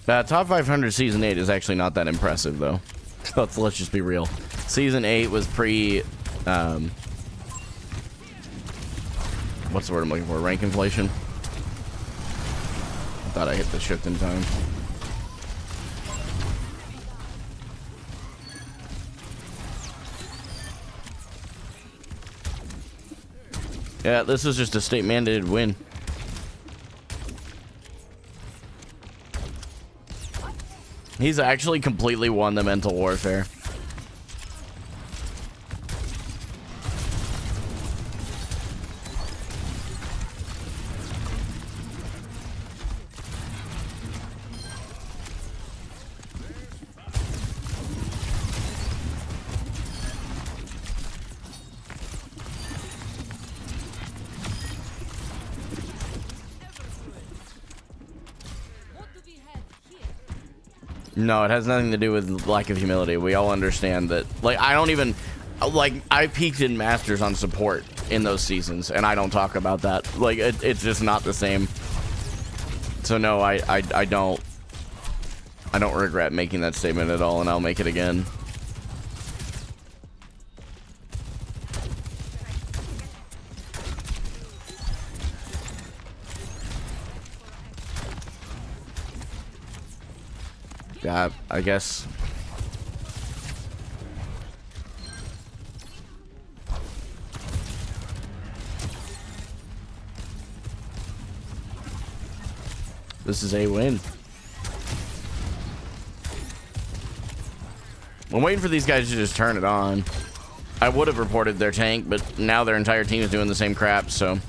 Top 500 Season 8 is actually not that impressive, though. Let's just be real. Season 8 was pre... what's the word I'm looking for? Rank inflation? I thought I hit the shift in time. Yeah, this is just a state-mandated win. He's actually completely won the mental warfare. No, it has nothing to do with lack of humility. We all understand that. Like, I don't even... Like, I peaked in Masters on support in those seasons, and I don't talk about that. Like, it's just not the same. So, no, I don't... I don't regret making that statement at all, and I'll make it again. Yeah, I guess. This is a win. I'm waiting for these guys to just turn it on. I would have reported their tank, but now their entire team is doing the same crap, so...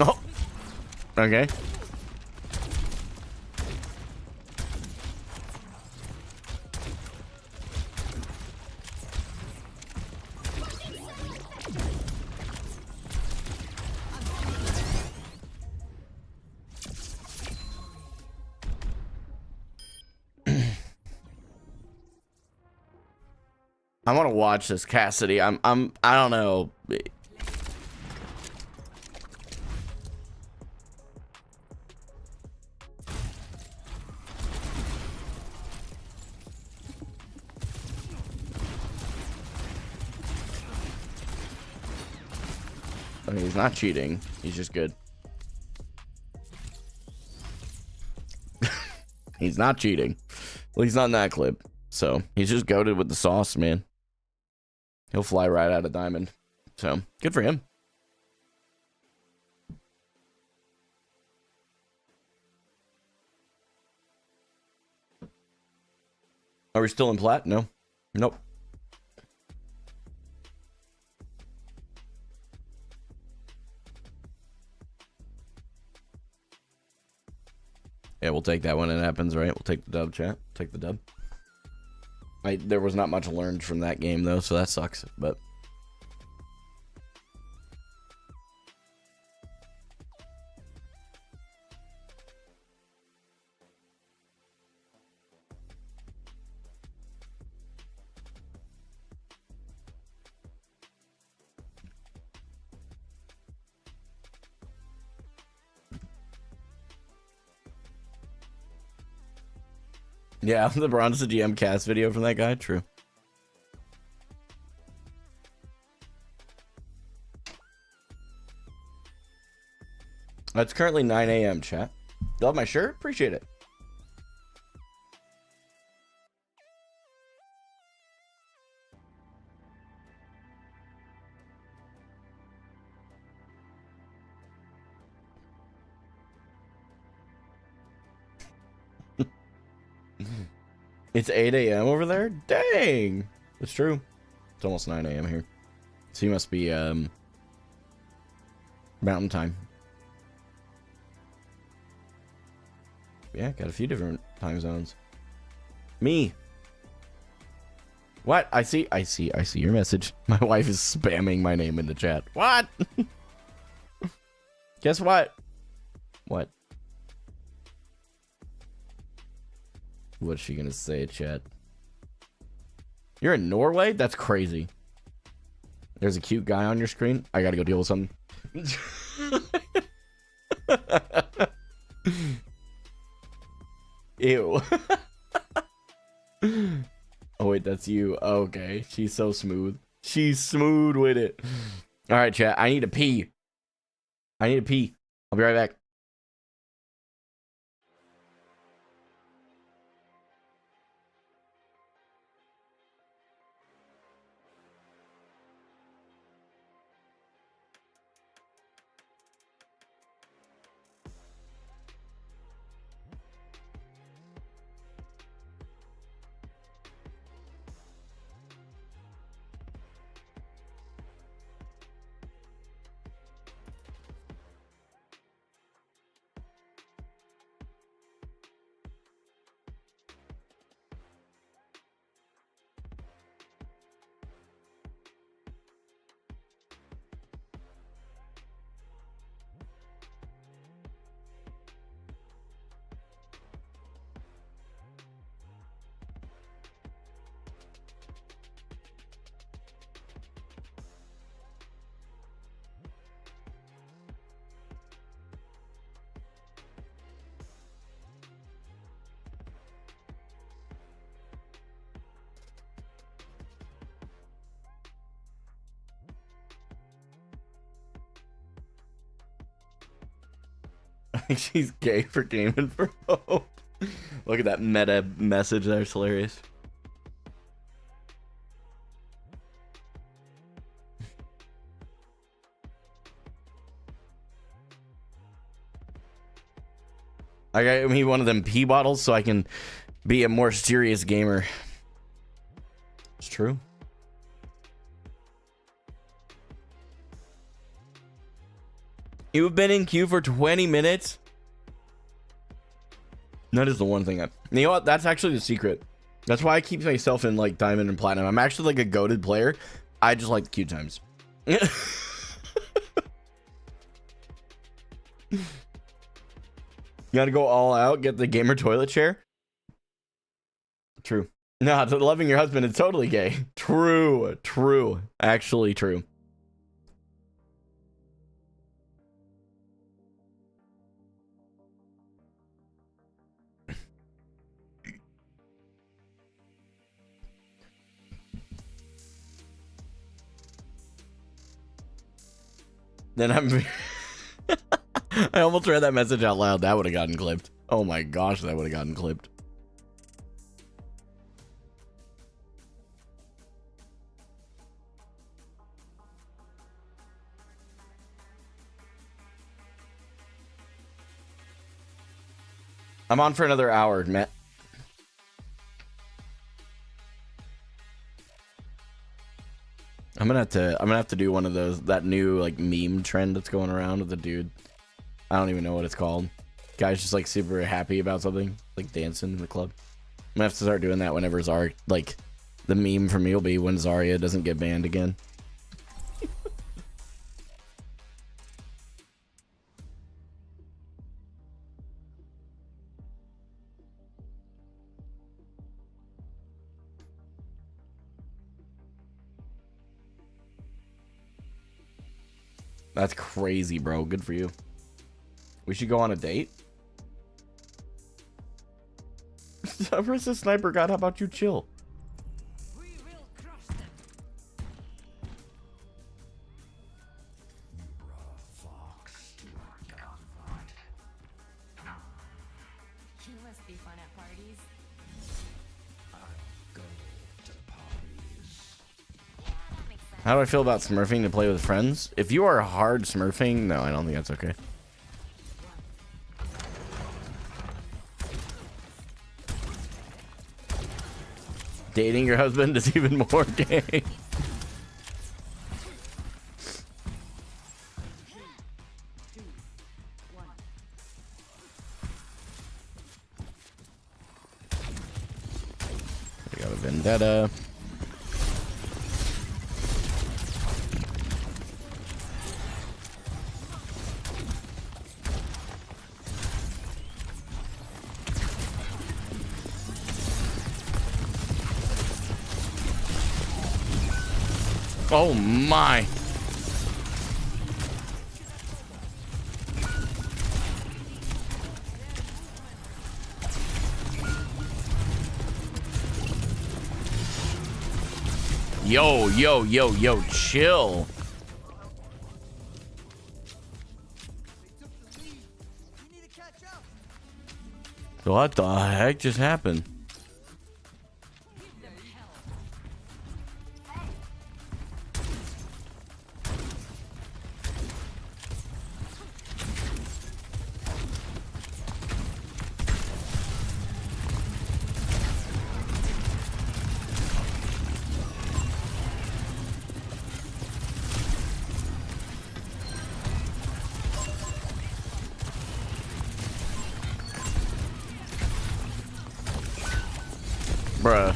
Oh, okay. I want to watch this, Cassidy. I don't know. I mean, he's not cheating. He's just good. He's not cheating. Well, he's not in that clip. So, he's just goated with the sauce, man. He'll fly right out of Diamond. So, good for him. Are we still in plat? No. Nope. Yeah, we'll take that when it happens, right? We'll take the dub, chat. Take the dub. There was not much learned from that game, though, so that sucks. But Yeah, the Bronze GM cast video from that guy. True. It's currently 9 a.m. chat. Love my shirt. Appreciate it. It's 8 a.m. over there? Dang. It's true. It's almost 9 a.m. here. So you must be mountain time. Yeah, got a few different time zones. Me. What? I see your message. My wife is spamming my name in the chat. What? Guess what? What? What's she gonna say, chat? You're in Norway? That's crazy. There's a cute guy on your screen. I gotta go deal with something. Ew. Oh, wait, that's you. Okay. She's so smooth. She's smooth with it. All right, chat. I need to pee. I'll be right back. She's gay for gaming for hope. Look at that meta message there. It's hilarious. I got me one of them pee bottles so I can be a more serious gamer. It's true. You've been in queue for 20 minutes? That is the one thing you know what? That's actually the secret. That's why I keep myself in like diamond and platinum. I'm actually like a goated player. I just like the queue times. You gotta go all out, get the gamer toilet chair. True. No, loving your husband is totally gay. True. Actually true. Then I'm I almost read that message out loud. That would have gotten clipped. Oh my gosh, that would have gotten clipped. I'm on for another hour, Matt. I'm gonna have to do one of those, that new like meme trend that's going around with the dude. I don't even know what it's called. Guy's just like super happy about something, like dancing in the club. I'm gonna have to start doing that whenever Zarya, like the meme for me will be when Zarya doesn't get banned again. That's crazy, bro. Good for you. We should go on a date. Where's the sniper god? How about you chill? We will crush them. You must be fun at parties. How do I feel about smurfing to play with friends? If you are hard smurfing, no, I don't think that's okay. Dating your husband is even more gay. We got a vendetta. Oh my. Yo, yo, yo, yo, chill. We need to catch up. What the heck just happened? Bruh.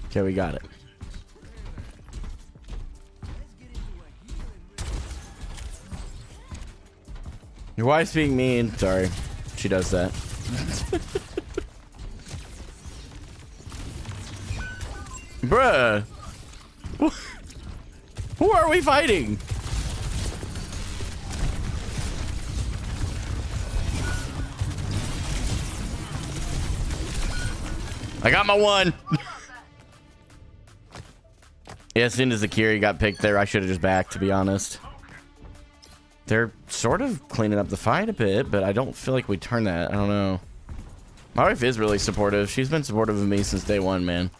Okay, we got it. Your wife's being mean. Sorry. She does that. Bruh. Who are we fighting? I got my one. Yeah, as soon as the Kiri got picked there, I should have just backed, to be honest. They're sort of cleaning up the fight a bit, but I don't feel like we turn that. I don't know. My wife is really supportive. She's been supportive of me since day one, man.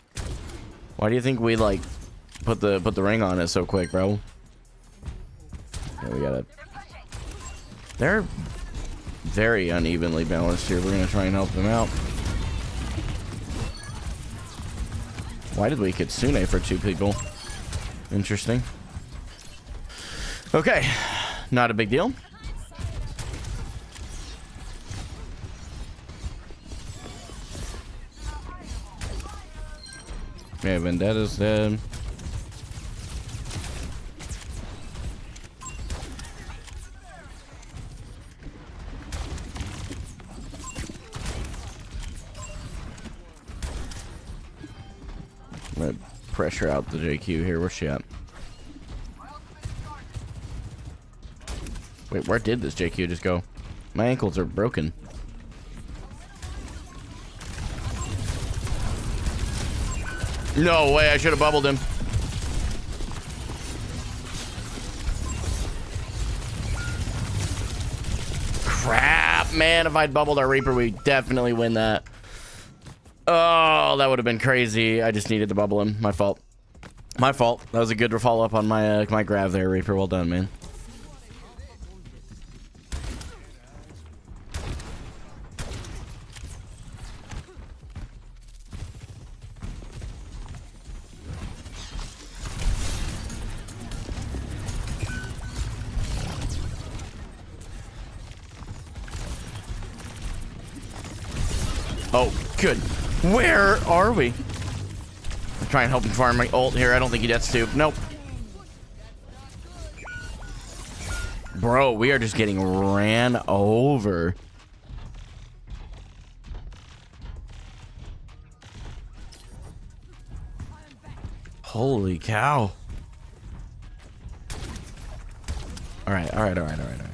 Why do you think we like put the ring on it so quick, bro? Yeah, we gotta. They're very unevenly balanced here. We're gonna try and help them out. Why did we Kitsune for two people? Interesting. Okay, not a big deal. Okay, Vendetta's dead. I'm gonna pressure out the JQ here. Where's she at? Wait, where did this JQ just go? My ankles are broken. No way, I should have bubbled him. Crap, man. If I'd bubbled our Reaper, we'd definitely win that. Oh, that would have been crazy. I just needed to bubble him. My fault. My fault. That was a good follow-up on my my grab there, Reaper. Well done, man. Oh, good. Where are we? I'm trying to help him farm my ult here. I don't think he gets to. Nope. Bro, we are just getting ran over. Holy cow. All right, all right, all right, all right, all right.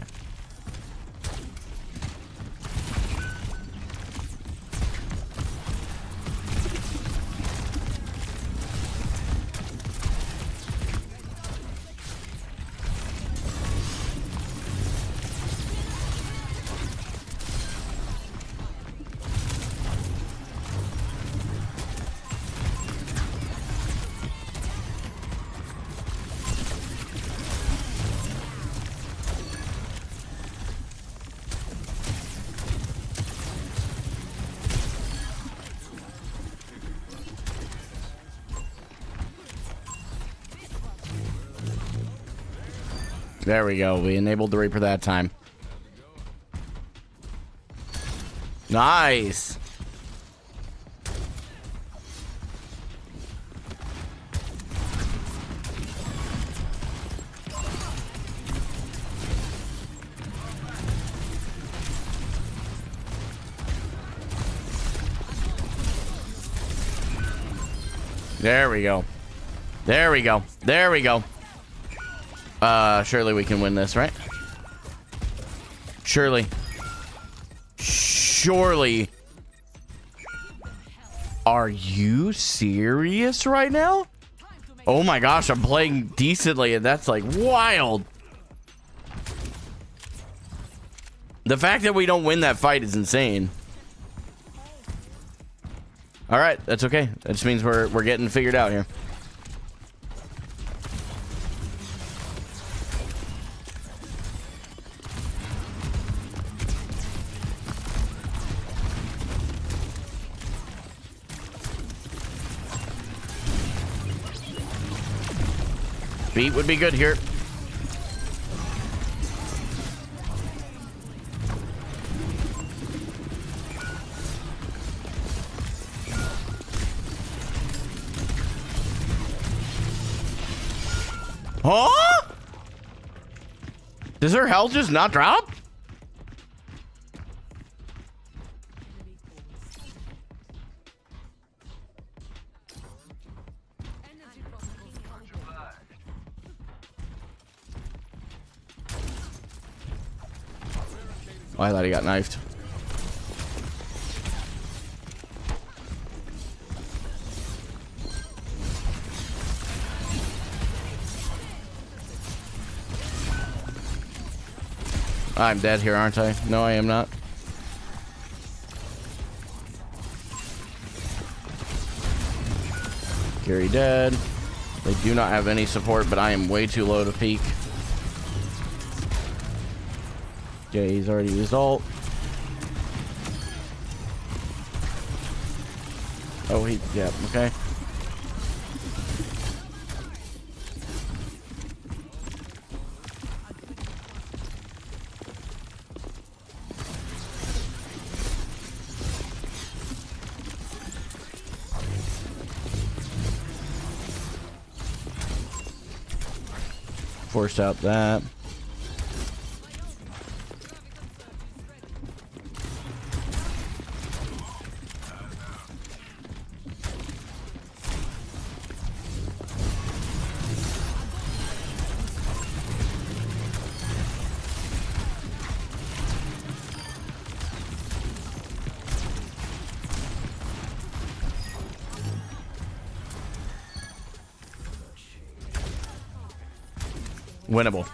There we go. We enabled the Reaper that time. Nice. There we go. There we go. There we go. Surely we can win this, right? Surely. Surely. Are you serious right now? Oh my gosh, I'm playing decently and that's like wild. The fact that we don't win that fight is insane. All right, that's okay. That just means we're getting figured out here. Beat would be good here. Huh? Does her health just not drop? Oh, I thought he got knifed. I'm dead here, aren't I? No, I am not. Gary dead. They do not have any support, but I am way too low to peek. Okay, he's already used ult. Oh, yeah, okay. Forced out that. Winnable.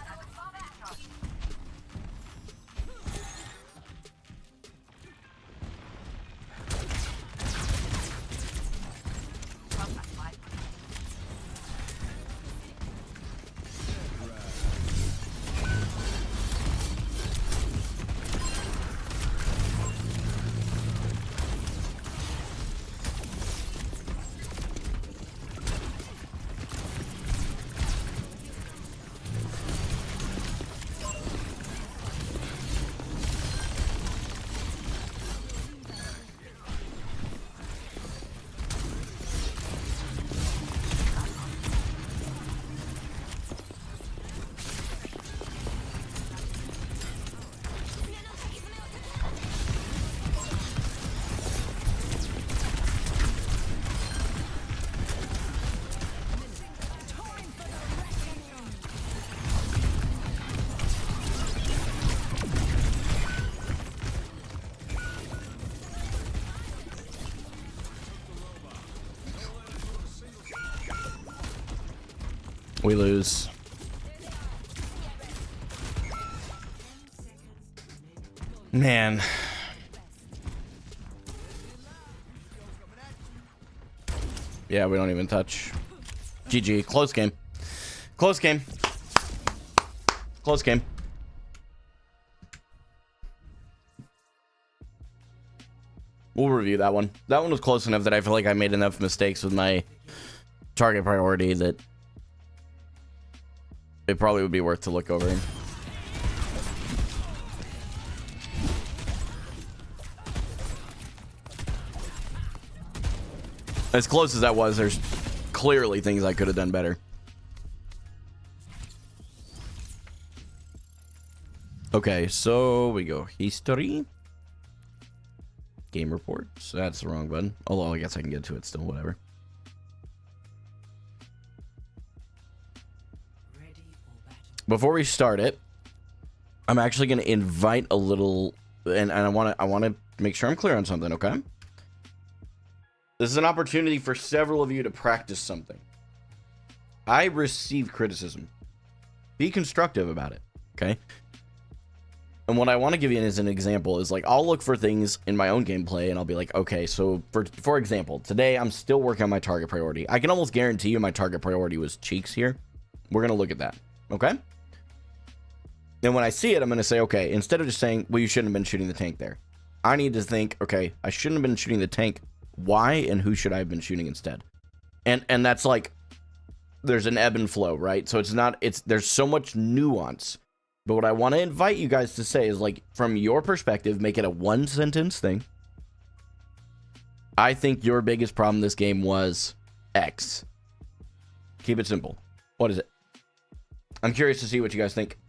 We lose. Man. Yeah, we don't even touch. GG. Close game. Close game. Close game. We'll review that one. That one was close enough that I feel like I made enough mistakes with my target priority that it probably would be worth to look over. As close as that was, there's clearly things I could have done better. Okay, so we go history. Game reports. That's the wrong button. Although I guess I can get to it still, whatever. Before we start it, I'm actually going to invite a little, and I want to make sure I'm clear on something, okay? This is an opportunity for several of you to practice something. I receive criticism. Be constructive about it, okay? And what I want to give you as an example is, like, I'll look for things in my own gameplay and I'll be like, okay, so for example, today I'm still working on my target priority. I can almost guarantee you my target priority was cheeks here. We're going to look at that, okay? Then when I see it, I'm going to say, okay, instead of just saying, well, you shouldn't have been shooting the tank there, I need to think, okay, I shouldn't have been shooting the tank. Why and who should I have been shooting instead? And that's like, there's an ebb and flow, right? So there's so much nuance. But what I want to invite you guys to say is, like, from your perspective, make it a one sentence thing. I think your biggest problem this game was X. Keep it simple. What is it? I'm curious to see what you guys think.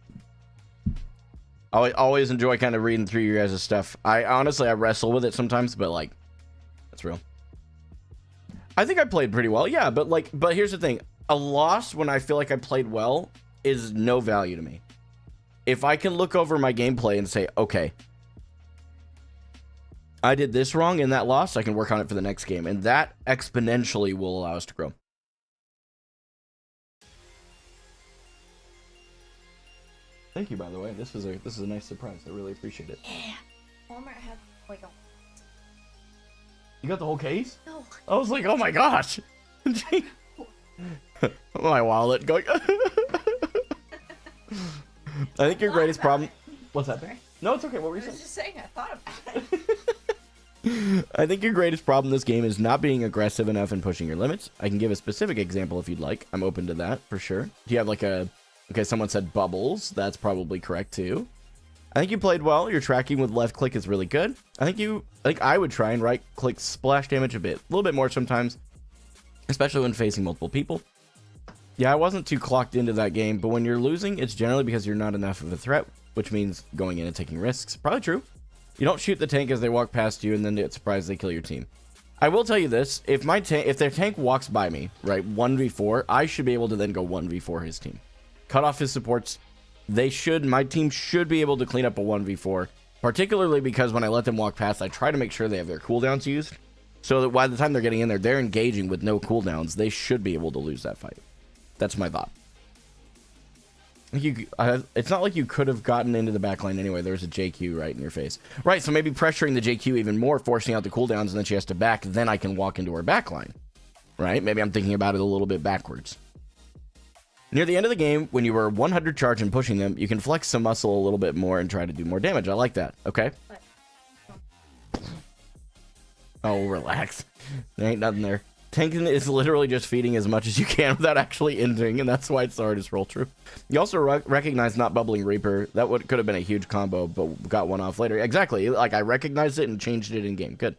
I always enjoy kind of reading through your guys' stuff. I honestly wrestle with it sometimes, but like, that's real. I think I played pretty well, yeah, but here's the thing. A loss when I feel like I played well is no value to me. If I can look over my gameplay and say, okay, I did this wrong in that loss, I can work on it for the next game, and that exponentially will allow us to grow. Thank you, by the way. This is a nice surprise. I really appreciate it. Yeah. Walmart had like a. You got the whole case? No. I was like, oh my gosh. My wallet going. I think your greatest problem. What's that? No, it's okay. What were you saying? I was just saying, I thought about it. I think your greatest problem in this game is not being aggressive enough and pushing your limits. I can give a specific example if you'd like. I'm open to that for sure. Do you have like a... Okay, someone said bubbles. That's probably correct too. I think you played well. Your tracking with left click is really good. I think I would try and right click splash damage a little bit more sometimes, especially when facing multiple people. Yeah, I wasn't too clocked into that game, but when you're losing, it's generally because you're not enough of a threat, which means going in and taking risks. Probably true. You don't shoot the tank as they walk past you and then get surprised they kill your team. I will tell you this, if their tank walks by me, right, 1v4, I should be able to then go 1v4 his team. Cut off his supports. My team should be able to clean up a 1v4, particularly because when I let them walk past, I try to make sure they have their cooldowns used, so that by the time they're getting in there, they're engaging with no cooldowns. They should be able to lose that fight. That's my thought. It's not like you could have gotten into the backline anyway. There's a JQ right in your face. Right, so maybe pressuring the JQ even more, forcing out the cooldowns, and then she has to back, then I can walk into her backline. Right? Maybe I'm thinking about it a little bit backwards. Near the end of the game, when you were 100 charge and pushing them, you can flex some muscle a little bit more and try to do more damage. I like that. Okay? Oh, relax. There ain't nothing there. Tanking is literally just feeding as much as you can without actually ending, and that's why it's the hardest roll. True. You also recognize not bubbling Reaper. That could have been a huge combo, but got one off later. Exactly. Like, I recognized it and changed it in game. Good.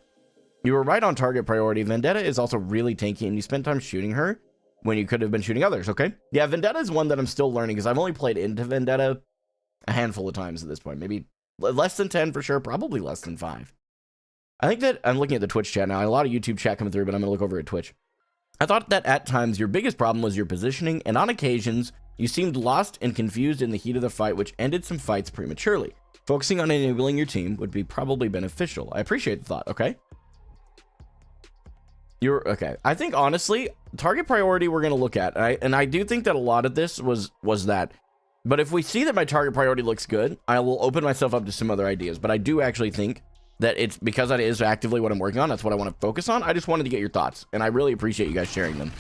You were right on target priority. Vendetta is also really tanky, and you spent time shooting her when you could have been shooting others, okay? Yeah, Vendetta is one that I'm still learning, because I've only played into Vendetta a handful of times at this point. Maybe less than 10 for sure, probably less than 5. I think that I'm looking at the Twitch chat now. A lot of YouTube chat coming through, but I'm going to look over at Twitch. I thought that at times your biggest problem was your positioning, and on occasions, you seemed lost and confused in the heat of the fight, which ended some fights prematurely. Focusing on enabling your team would be probably beneficial. I appreciate the thought, okay? You're okay. I think honestly, target priority we're gonna look at, and I do think that a lot of this was that. But if we see that my target priority looks good, I will open myself up to some other ideas. But I do actually think that it's because that is actively what I'm working on. That's what I want to focus on. I just wanted to get your thoughts, and I really appreciate you guys sharing them,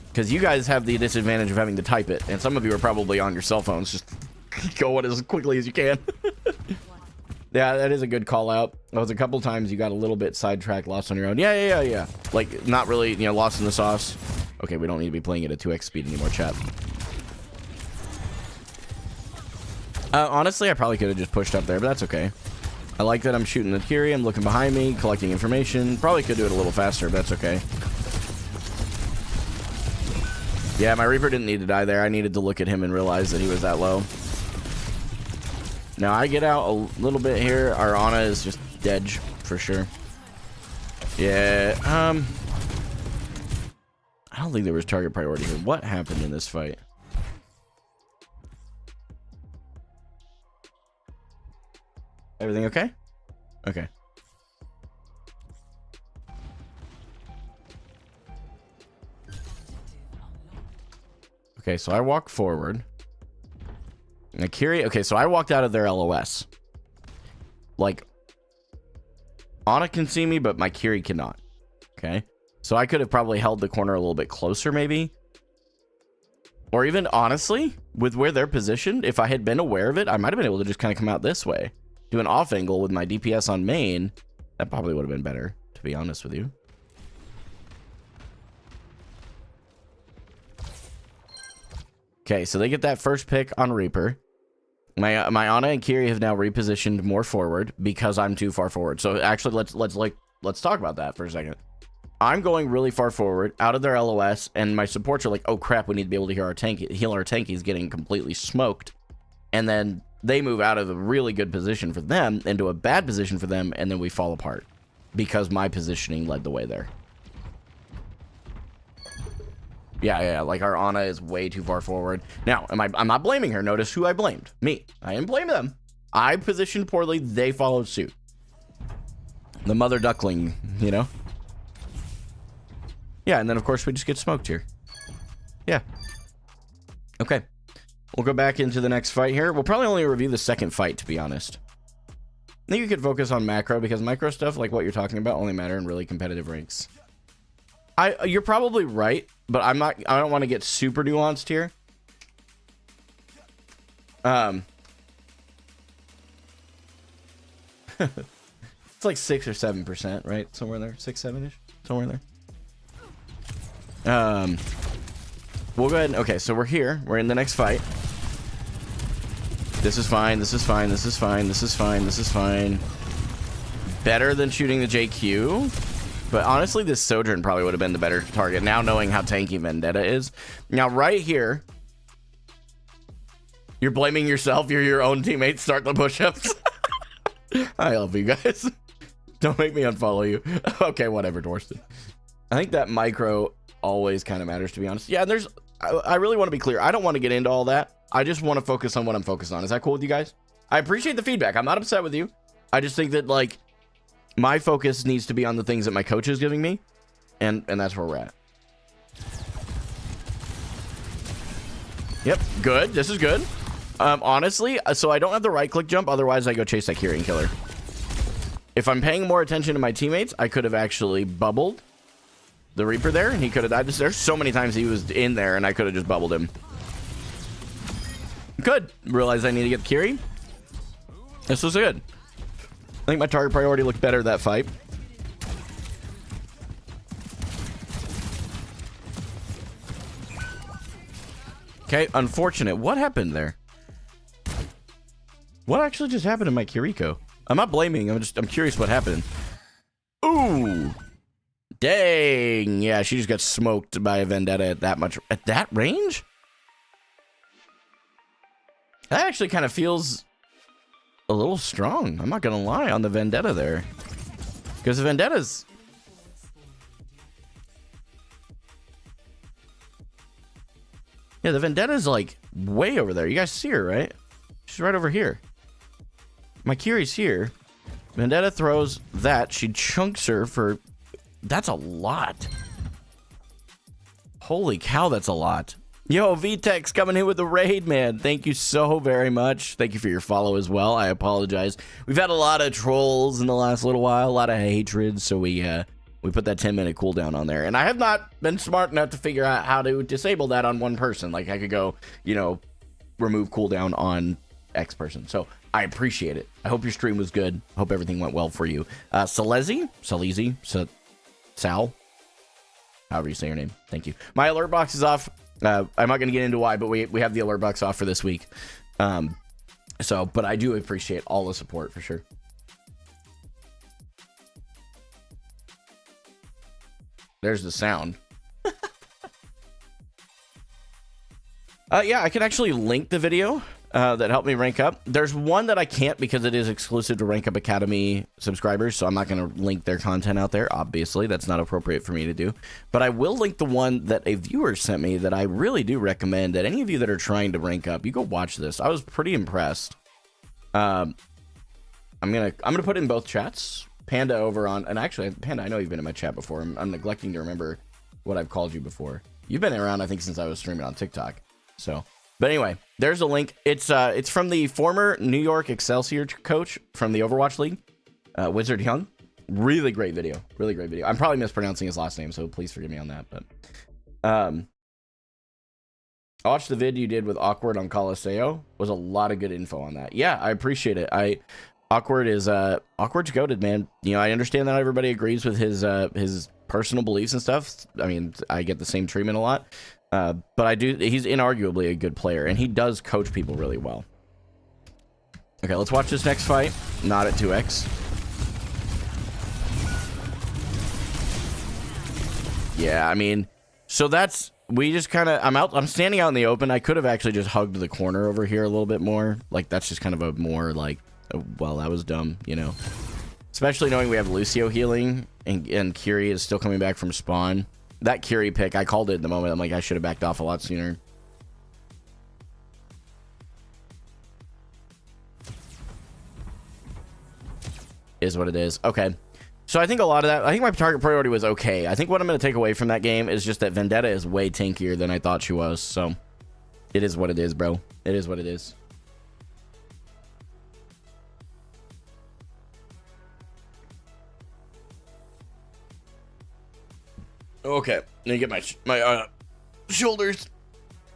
because you guys have the disadvantage of having to type it, and some of you are probably on your cell phones. Just go it as quickly as you can. Yeah, that is a good call out. That was a couple times you got a little bit sidetracked, lost on your own. Yeah. Like, not really, you know, lost in the sauce. Okay, we don't need to be playing it at 2x speed anymore, chat. Honestly, I probably could have just pushed up there, but that's okay. I like that I'm shooting the Curie. I'm looking behind me, collecting information. Probably could do it a little faster, but that's okay. Yeah, my Reaper didn't need to die there. I needed to look at him and realize that he was that low. Now I get out a little bit here. Our Ana is just dead for sure. Yeah, I don't think there was target priority here. What happened in this fight? Everything okay? Okay. Okay, so I walk forward. Akiri, okay, so I walked out of their LOS. Like, Ana can see me, but my Kiri cannot. Okay, so I could have probably held the corner a little bit closer, maybe. Or even, honestly, with where they're positioned, if I had been aware of it, I might have been able to just kind of come out this way. Do an off angle with my DPS on main. That probably would have been better, to be honest with you. Okay, so they get that first pick on Reaper. My Ana and Kiri have now repositioned more forward because I'm too far forward. So actually, let's talk about that for a second. I'm going really far forward out of their LOS, and my supports are like, oh crap, we need to be able to heal our tank. He's getting completely smoked, and then they move out of a really good position for them into a bad position for them, and then we fall apart because my positioning led the way there. Yeah, like our Ana is way too far forward. Now, I'm not blaming her. Notice who I blamed. Me. I didn't blame them. I positioned poorly. They followed suit. The mother duckling, you know? Yeah, and then of course we just get smoked here. Yeah. Okay. We'll go back into the next fight here. We'll probably only review the second fight, to be honest. I think you could focus on macro, because micro stuff, like what you're talking about, only matter in really competitive ranks. You're probably right, but I don't want to get super nuanced here. It's like 6 or 7%, right? Somewhere there, 6-7ish, somewhere there. We'll go ahead and, okay, so we're here. We're in the next fight. This is fine. This is fine. This is fine. This is fine. This is fine. Better than shooting the JQ. But honestly, this Sojourn probably would have been the better target, now knowing how tanky Vendetta is. Now, right here, you're blaming yourself. You're your own teammates. Start the push-ups. I love you guys. Don't make me unfollow you. Okay, whatever, Dorston. I think that micro always kind of matters, to be honest. Yeah, and I really want to be clear. I don't want to get into all that. I just want to focus on what I'm focused on. Is that cool with you guys? I appreciate the feedback. I'm not upset with you. I just think that, like, my focus needs to be on the things that my coach is giving me, and that's where we're at. Yep, good. This is good. Honestly, so I don't have the right-click jump, otherwise I go chase that Kyrian killer. If I'm paying more attention to my teammates, I could have actually bubbled the Reaper there, and he could have died. There's so many times he was in there, and I could have just bubbled him. Good. Realized I need to get Kiri. This was good. I think my target priority looked better that fight. Okay, unfortunate. What happened there? What actually just happened to my Kiriko? I'm not blaming. I'm curious what happened. Ooh. Dang. Yeah, she just got smoked by a Vendetta at that range? That actually kind of feels a little strong. I'm not gonna lie on the Vendetta there, because the Vendetta's, yeah, the Vendetta's like way over there. You guys see her, right? She's right over here. My Kiri's here. Vendetta throws that. She chunks her for That's a lot. Holy cow, that's a lot. Yo, VTEX coming in with the raid, man. Thank you so very much. Thank you for your follow as well. I apologize. We've had a lot of trolls in the last little while, a lot of hatred, so we put that 10-minute cooldown on there. And I have not been smart enough to figure out how to disable that on one person. Like, I could go, you know, remove cooldown on X person. So I appreciate it. I hope your stream was good. I hope everything went well for you. Salezi, Sal, however you say your name. Thank you. My alert box is off. I'm not going to get into why, but we have the alert box off for this week. But I do appreciate all the support for sure. There's the sound. Yeah, I can actually link the video that helped me rank up. There's one that I can't because it is exclusive to Rank Up Academy subscribers, so I'm not going to link their content out there. Obviously, that's not appropriate for me to do. But I will link the one that a viewer sent me that I really do recommend that any of you that are trying to rank up, you go watch this. I was pretty impressed. I'm gonna put in both chats. Panda over on, and actually, Panda, I know you've been in my chat before. I'm neglecting to remember what I've called you before. You've been around, I think, since I was streaming on TikTok. So, but anyway, there's a link. It's from the former New York Excelsior coach from the Overwatch League, Wizard Young. Really great video. Really great video. I'm probably mispronouncing his last name, so please forgive me on that. But I watched the vid you did with Awkward on Colosseo. Was a lot of good info on that. Yeah, I appreciate it. Awkward's goated, man. You know, I understand that not everybody agrees with his personal beliefs and stuff. I mean, I get the same treatment a lot. But he's inarguably a good player, and he does coach people really well. Okay, let's watch this next fight. Not at 2x. Yeah, I mean, so we just kind of, I'm standing out in the open. I could have actually just hugged the corner over here a little bit more. Like, that's just kind of a more, like, well, that was dumb, you know. Especially knowing we have Lucio healing, and Kiri is still coming back from spawn. That Kiri pick, I called it in the moment. I'm like, I should have backed off a lot sooner. Is what it is. Okay. So I think a lot of that, I think my target priority was okay. I think what I'm going to take away from that game is just that Vendetta is way tankier than I thought she was. So it is what it is, bro. It is what it is. Okay, let me get my shoulders.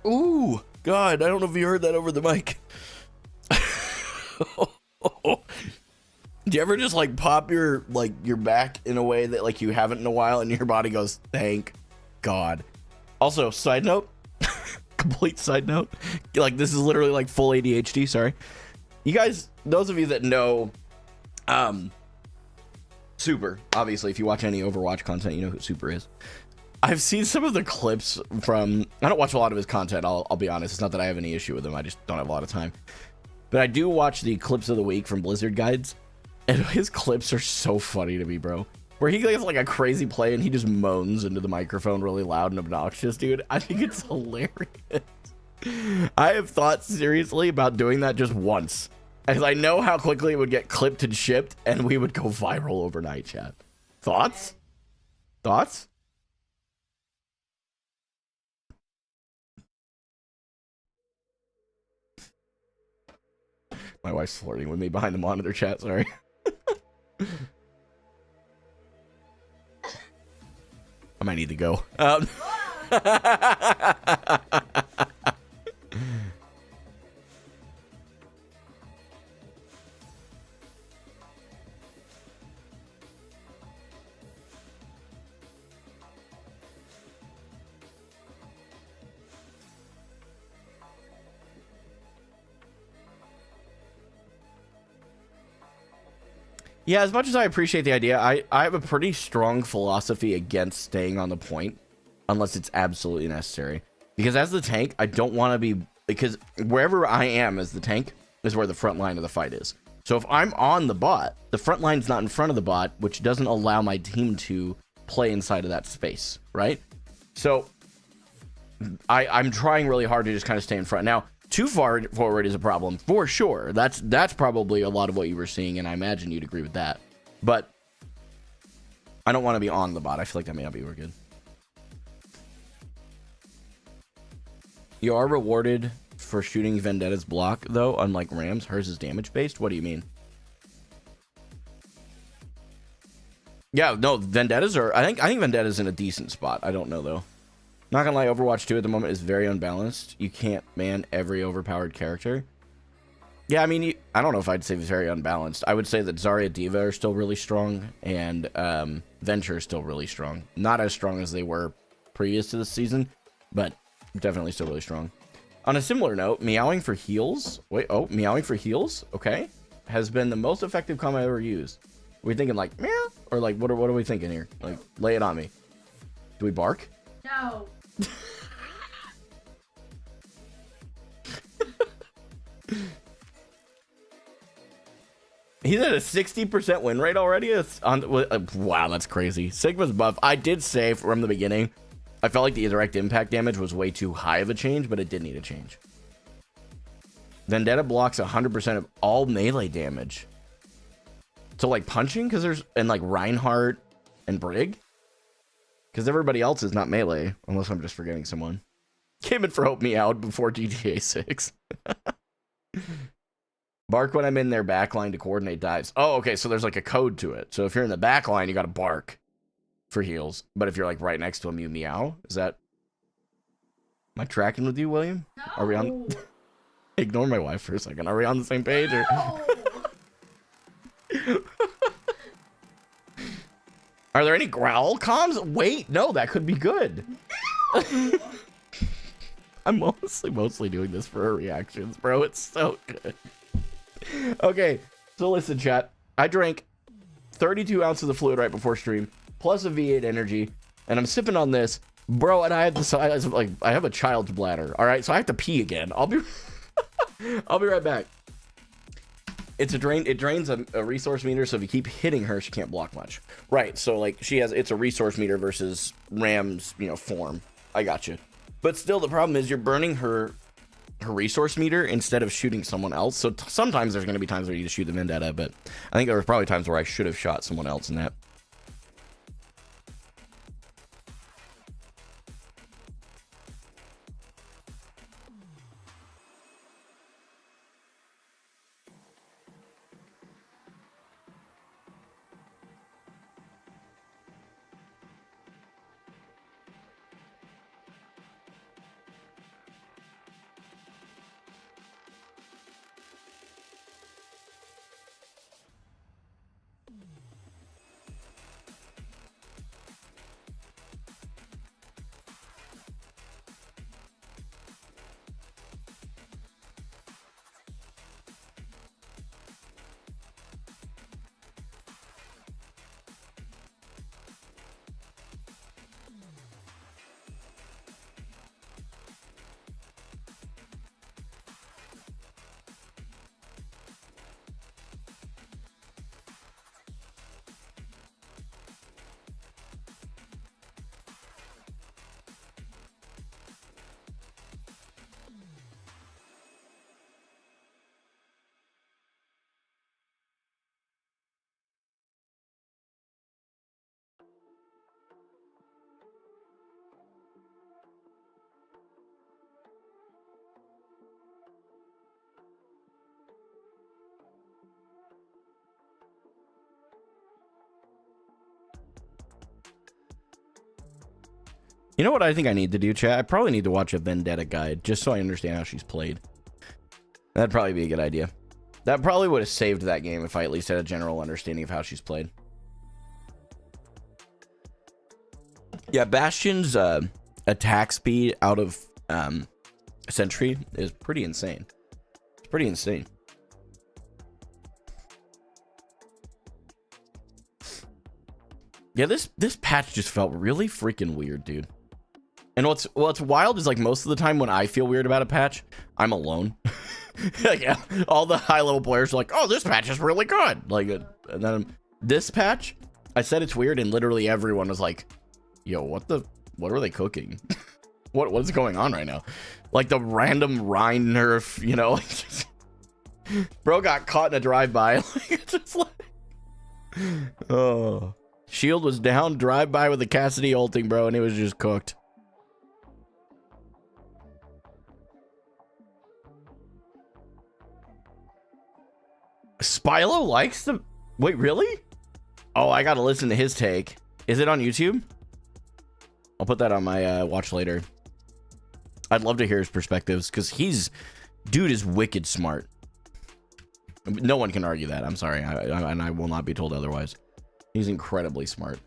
Ooh, God, I don't know if you heard that over the mic. Do you ever just like pop your back in a way that like you haven't in a while, and your body goes, "Thank God." Also, side note, complete side note, like this is literally like full ADHD. Sorry, you guys. Those of you that know, Super, obviously, if you watch any Overwatch content, you know who Super is. I've seen some of the clips from, I don't watch a lot of his content, I'll be honest. It's not that I have any issue with him, I just don't have a lot of time. But I do watch the clips of the week from Blizzard Guides, and his clips are so funny to me, bro. Where he gets like a crazy play and he just moans into the microphone really loud and obnoxious, dude. I think it's hilarious. I have thought seriously about doing that just once, as I know how quickly it would get clipped and shipped, and we would go viral overnight, chat. Thoughts? Thoughts? My wife's flirting with me behind the monitor, chat, sorry. I might need to go. Yeah, as much as I appreciate the idea, I have a pretty strong philosophy against staying on the point unless it's absolutely necessary. Because as the tank, I don't want to be... Because wherever I am as the tank is where the front line of the fight is. So if I'm on the bot, the front line's not in front of the bot, which doesn't allow my team to play inside of that space, right? So I'm trying really hard to just kind of stay in front. Now, too far forward is a problem for sure. That's probably a lot of what you were seeing, and I imagine you'd agree with that. But I don't want to be on the bot. I feel like that may not be good. You are rewarded for shooting Vendetta's block, though, unlike Ram's. Hers is damage-based. What do you mean? Yeah, no, Vendettas are... I think Vendetta's in a decent spot. I don't know, though. Not gonna lie, Overwatch 2 at the moment is very unbalanced. You can't man every overpowered character. Yeah, I mean, I don't know if I'd say it's very unbalanced. I would say that Zarya D.Va are still really strong, and Venture is still really strong. Not as strong as they were previous to this season, but definitely still really strong. On a similar note, meowing for heals. Meowing for heals, okay, has been the most effective combo I've ever used. Are we thinking like meow, or like what are we thinking here? Like, lay it on me. Do we bark? No. He's at a 60% win rate already. Wow, that's crazy. Sigma's buff. I did say from the beginning, I felt like the direct impact damage was way too high of a change, but it did need a change. Vendetta blocks 100% of all melee damage. So like punching, because there's and like Reinhardt and Brig, because everybody else is not melee, unless I'm just forgetting someone. Came in for Hope Me Out before GTA 6. Bark when I'm in their backline to coordinate dives. Oh, okay, so there's like a code to it. So if you're in the backline, you gotta bark for heals. But if you're like right next to him, you meow. Is that... Am I tracking with you, William? No. Are we on... Ignore my wife for a second. Are we on the same page? Or... Are there any growl comms? Wait, no, that could be good. I'm mostly doing this for her reactions, bro. It's so good. Okay, so listen, chat. I drank 32 ounces of fluid right before stream, plus a V8 energy, and I'm sipping on this, bro. And I have the size of like I have a child's bladder. All right, so I have to pee again. I'll be right back. It's a drain. It drains a resource meter, so if you keep hitting her, she can't block much. Right. So like it's a resource meter versus Ram's form. I got you. But still, the problem is you're burning her resource meter instead of shooting someone else. So sometimes there's going to be times where you just shoot the Vendetta, but I think there were probably times where I should have shot someone else in that. You know what I think I need to do, chat? I probably need to watch a Vendetta guide just so I understand how she's played. That'd probably be a good idea. That probably would have saved that game if I at least had a general understanding of how she's played. Yeah, Bastion's attack speed out of Sentry is pretty insane. It's pretty insane. Yeah, this patch just felt really freaking weird, dude. And what's wild is like most of the time when I feel weird about a patch, I'm alone. Like, yeah, all the high level players are like, "Oh, this patch is really good." Like, and then this patch, I said it's weird, and literally everyone was like, "Yo, what are they cooking? what is going on right now?" Like the random Rhine nerf, bro got caught in a drive-by. Like, it's just like, oh. Shield was down, drive by with the Cassidy ulting, bro, and it was just cooked. Spilo likes the... Wait, really? Oh, I gotta listen to his take. Is it on YouTube? I'll put that on my watch later. I'd love to hear his perspectives, because dude is wicked smart. No one can argue that. I'm sorry. And I will not be told otherwise. He's incredibly smart.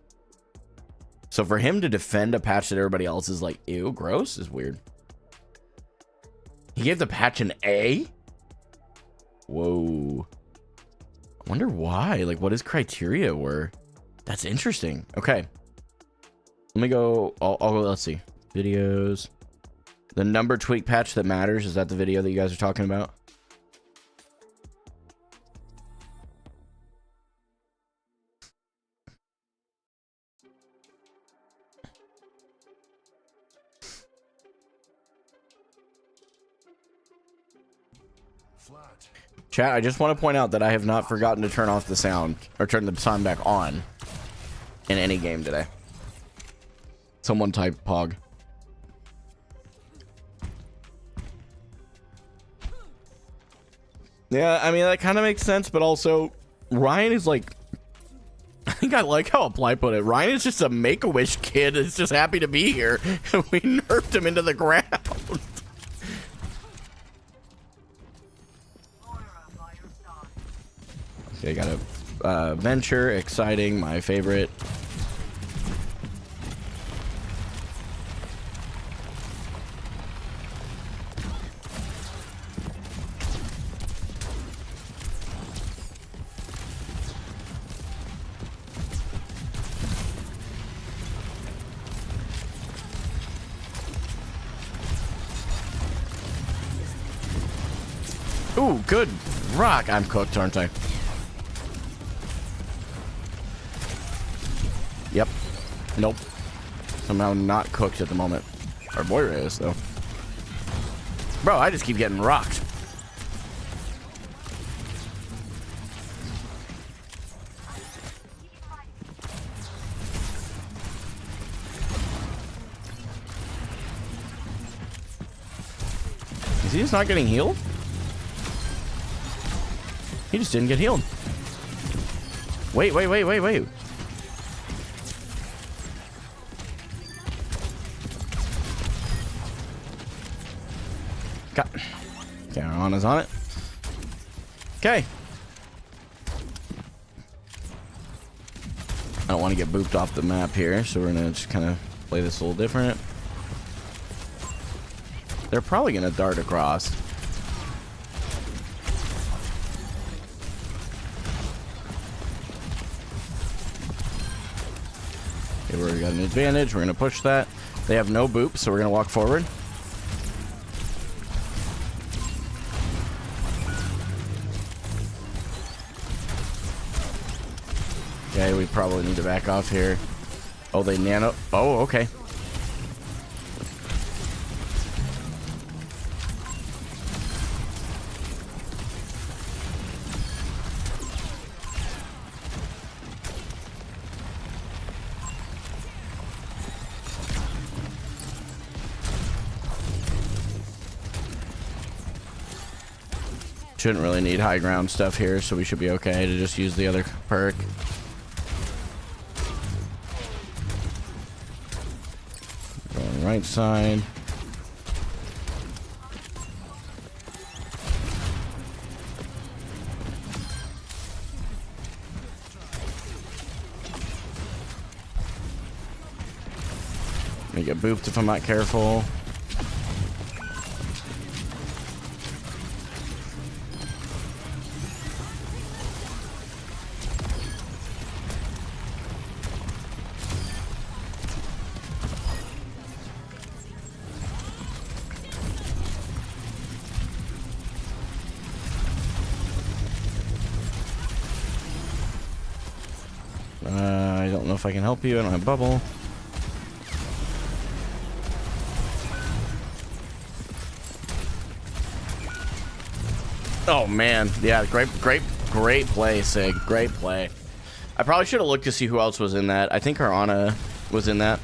So for him to defend a patch that everybody else is like, ew, gross, is weird. He gave the patch an A? Whoa. I wonder why. Like, what his criteria were. That's interesting. Okay. Let me go. I'll go. Let's see. Videos. The number tweak patch that matters. Is that the video that you guys are talking about? Chat, I just want to point out that I have not forgotten to turn off the sound or turn the sound back on in any game today. Someone type pog. Yeah, I mean, that kind of makes sense, but also Ryan is like, I think I like how Apply put it. Ryan is just a Make-A-Wish kid that's just happy to be here, and we nerfed him into the ground. Okay, got a venture, exciting, my favorite. Ooh, good rock. I'm cooked, aren't I? Yep. Nope. Somehow not cooked at the moment. Our Moira is, though. Bro, I just keep getting rocked. Is he just not getting healed? He just didn't get healed. Wait. Okay, Anna's on it. Okay. I don't want to get booped off the map here, so we're gonna just kind of play this a little different. They're probably gonna dart across. Okay, we got an advantage. We're gonna push that. They have no boop, so we're gonna walk forward. Okay, we probably need to back off here. Oh, they nano. Oh, okay. Shouldn't really need high ground stuff here, so we should be okay to just use the other perk. Going right side. May get booped if I'm not careful. I don't know if I can help you. I don't have bubble. Oh man, yeah, great play, Sig. Great play. I probably should have looked to see who else was in that. I think our Ana was in that.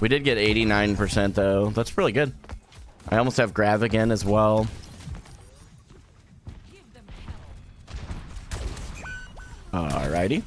We did get 89% though. That's really good. I almost have Grav again as well. Alrighty.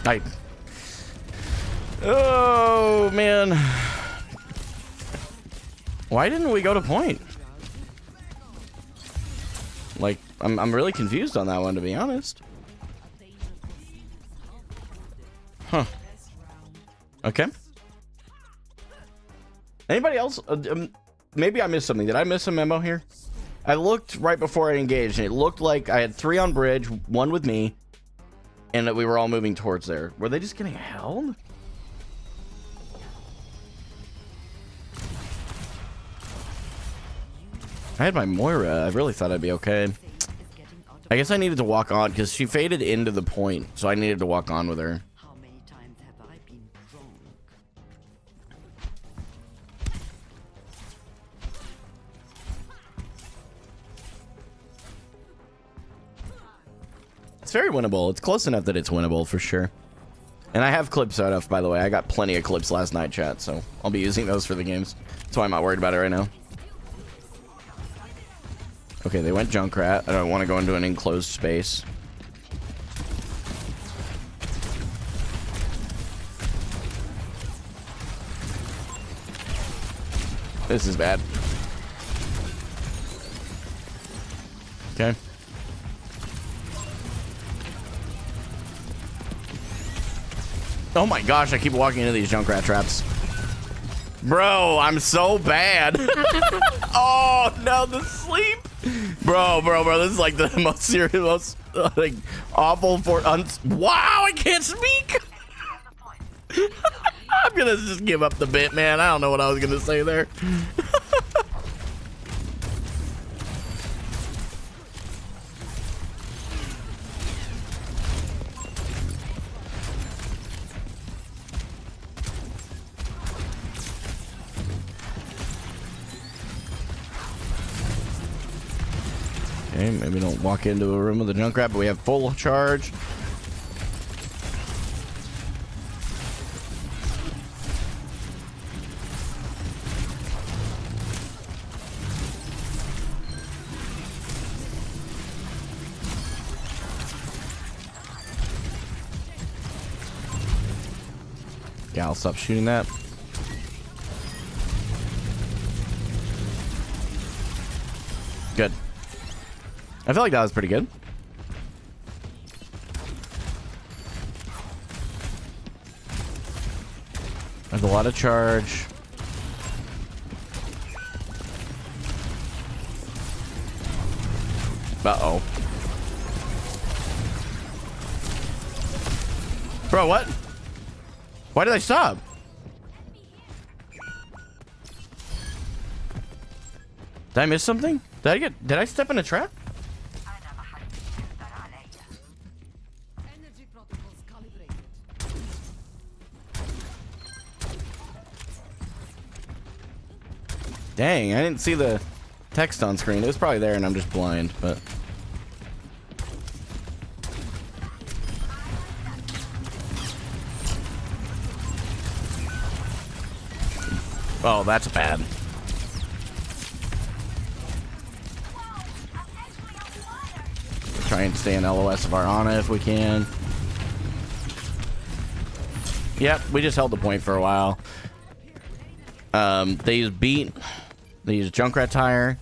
Right. Oh man, why didn't we go to point? Like, I'm really confused on that one, to be honest. Huh. Okay. Anybody else? Maybe I missed something. Did I miss a memo here? I looked right before I engaged, and it looked like I had 3 on bridge, 1 with me, and that we were all moving towards there. Were they just getting held? I had my Moira. I really thought I'd be okay. I guess I needed to walk on because she faded into the point, so I needed to walk on with her. How many times have I been drunk? It's very winnable. It's close enough that it's winnable for sure. And I have clips out of, by the way. I got plenty of clips last night, chat, so I'll be using those for the games. That's why I'm not worried about it right now. Okay, they went Junkrat. I don't want to go into an enclosed space. This is bad. Okay. Oh my gosh, I keep walking into these Junkrat traps. Bro, I'm so bad. Oh no, the sleep. Bro, this is like the most serious, most like awful for wow, I can't speak. I'm gonna just give up the bit, man. I don't know what I was gonna say there. Okay, maybe don't walk into a room with a Junkrat, but we have full charge. Yeah, I'll stop shooting that. Good. I feel like that was pretty good. There's a lot of charge. Uh-oh. Bro, what? Why did I stop? Did I miss something? Did I step in a trap? Energy protocols calibrated. Dang, I didn't see the text on screen. It was probably there and I'm just blind, but... Oh, that's bad. Try and stay in LOS of our Ana if we can. Yep, we just held the point for a while. They used beat. They used Junkrat tire.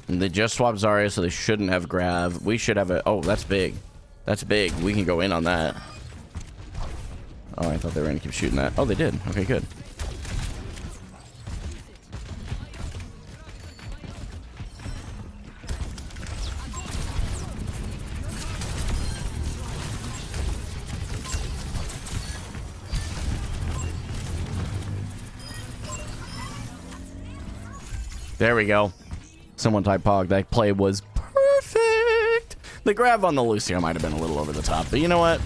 And they just swapped Zarya, so they shouldn't have Grav. We should have a... Oh, that's big. That's big. We can go in on that. Oh, I thought they were gonna keep shooting that. Oh, they did. Okay, good. There we go. Someone type Pog. That play was perfect. The grab on the Lucio might have been a little over the top, but you know what?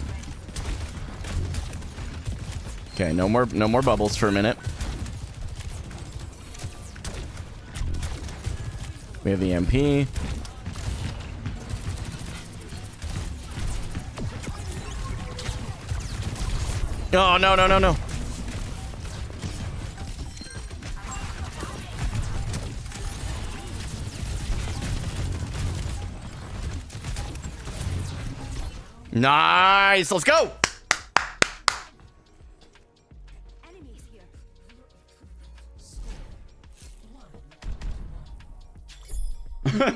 Okay, no more bubbles for a minute. We have the MP. Oh, no, no, no, no. Nice. Let's go. Enemies here.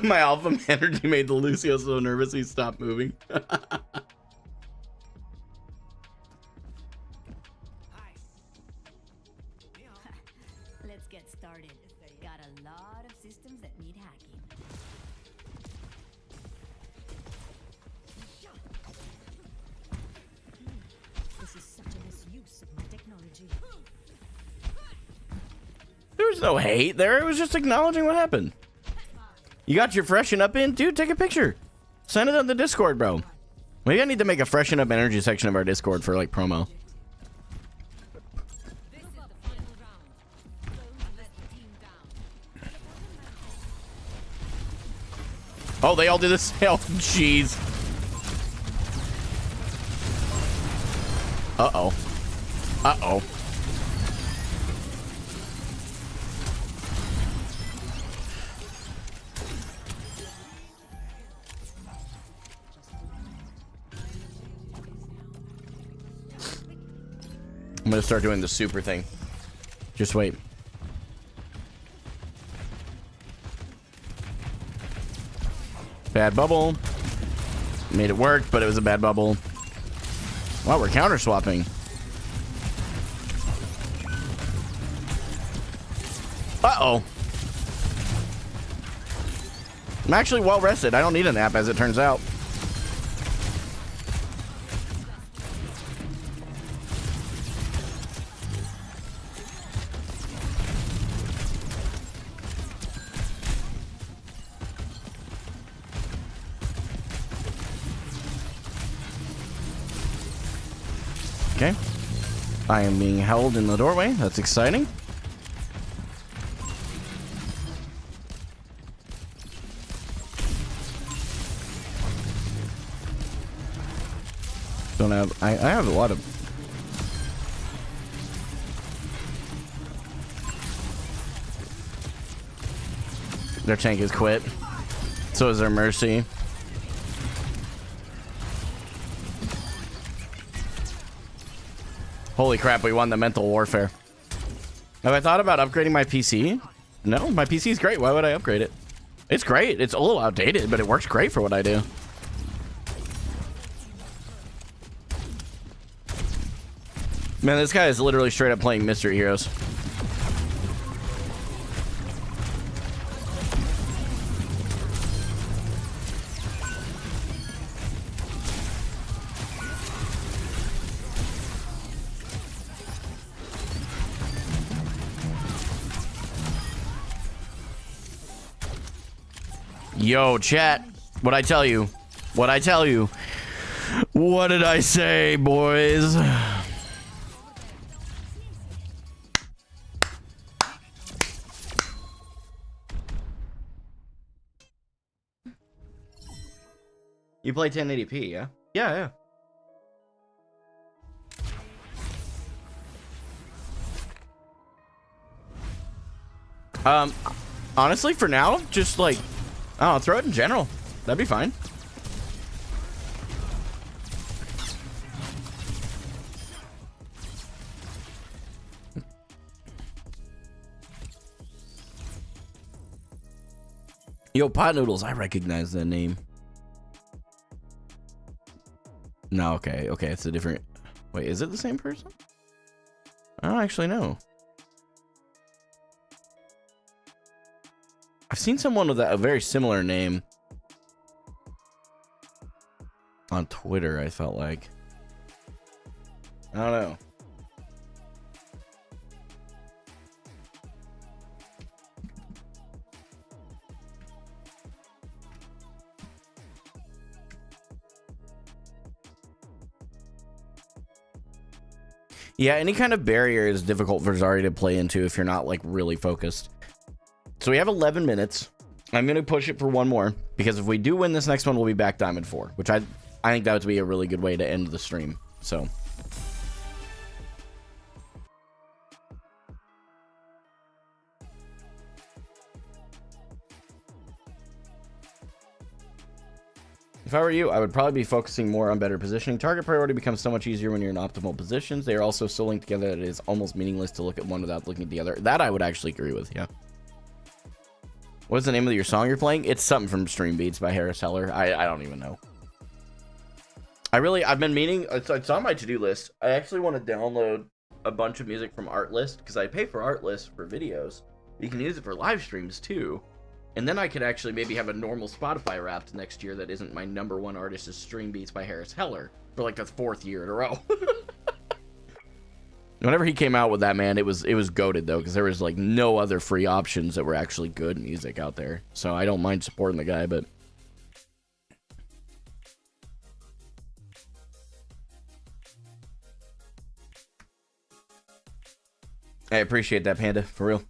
My alpha energy made the Lucio so nervous he stopped moving. Let's get started. Got a lot of systems that need hacking. This is such a misuse of my technology. There was no hate there. It was just acknowledging what happened. You got your freshen up in? Dude, take a picture. Send it on the Discord, bro. Maybe I need to make a freshen up energy section of our Discord for like promo. This is the final round. Don't let the team down. Oh, they all do this. Oh, jeez. Uh-oh. Uh-oh. I'm gonna start doing the super thing. Just wait. Bad bubble. Made it work, but it was a bad bubble. Wow, we're counter swapping. Uh-oh. I'm actually well rested. I don't need a nap, as it turns out. Okay. I am being held in the doorway. That's exciting. Don't have... I have a lot of... Their tank has quit. So is their Mercy. Holy crap, we won the mental warfare. Have I thought about upgrading my PC? No, my PC is great. Why would I upgrade it? It's great. It's a little outdated, but it works great for what I do. Man, this guy is literally straight up playing Mystery Heroes. Yo, chat. What'd I tell you? What'd I tell you? What did I say, boys? You play 1080p, yeah? Yeah, yeah. Honestly, for now, just like, I don't know, throw it in general. That'd be fine. Yo, Pot Noodles, I recognize that name. No, okay, it's a different... Wait, is it the same person? I don't actually know. I've seen someone with a very similar name on Twitter, I felt like. I don't know. Yeah, any kind of barrier is difficult for Zarya to play into if you're not like really focused. So we have 11 minutes. I'm going to push it for one more because if we do win this next one, we'll be back Diamond 4, which I think that would be a really good way to end the stream. So if I were you, I would probably be focusing more on better positioning. Target priority becomes so much easier when you're in optimal positions. They are also so linked together that it is almost meaningless to look at one without looking at the other. That I would actually agree with, yeah. What's the name of your song you're playing? It's something from Stream Beats by Harris Heller. I don't even know. I've been meaning, it's on my to-do list. I actually want to download a bunch of music from Artlist because I pay for Artlist for videos. You can use it for live streams too. And then I could actually maybe have a normal Spotify Wrapped next year that isn't my #1 artist is Stream Beats by Harris Heller for like the 4th year in a row. Whenever he came out with that, man, it was goated though, because there was like no other free options that were actually good music out there. So I don't mind supporting the guy, but I appreciate that, Panda, for real.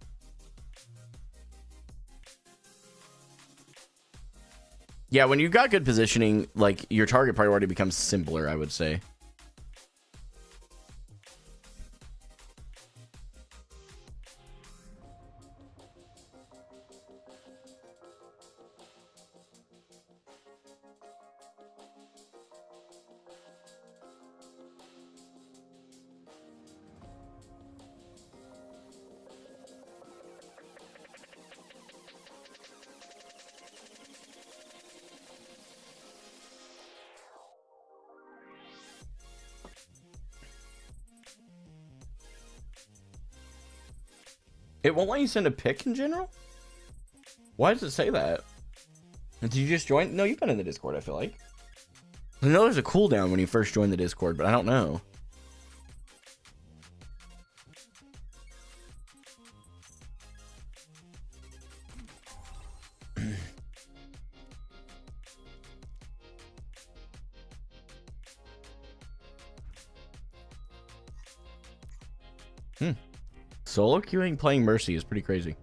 Yeah, when you got good positioning, like your target priority becomes simpler, I would say. It won't let you send a pic in general? Why does it say that? Did you just join? No, you've been in the Discord, I feel like. I know there's a cooldown when you first join the Discord, but I don't know. Solo queuing playing Mercy is pretty crazy.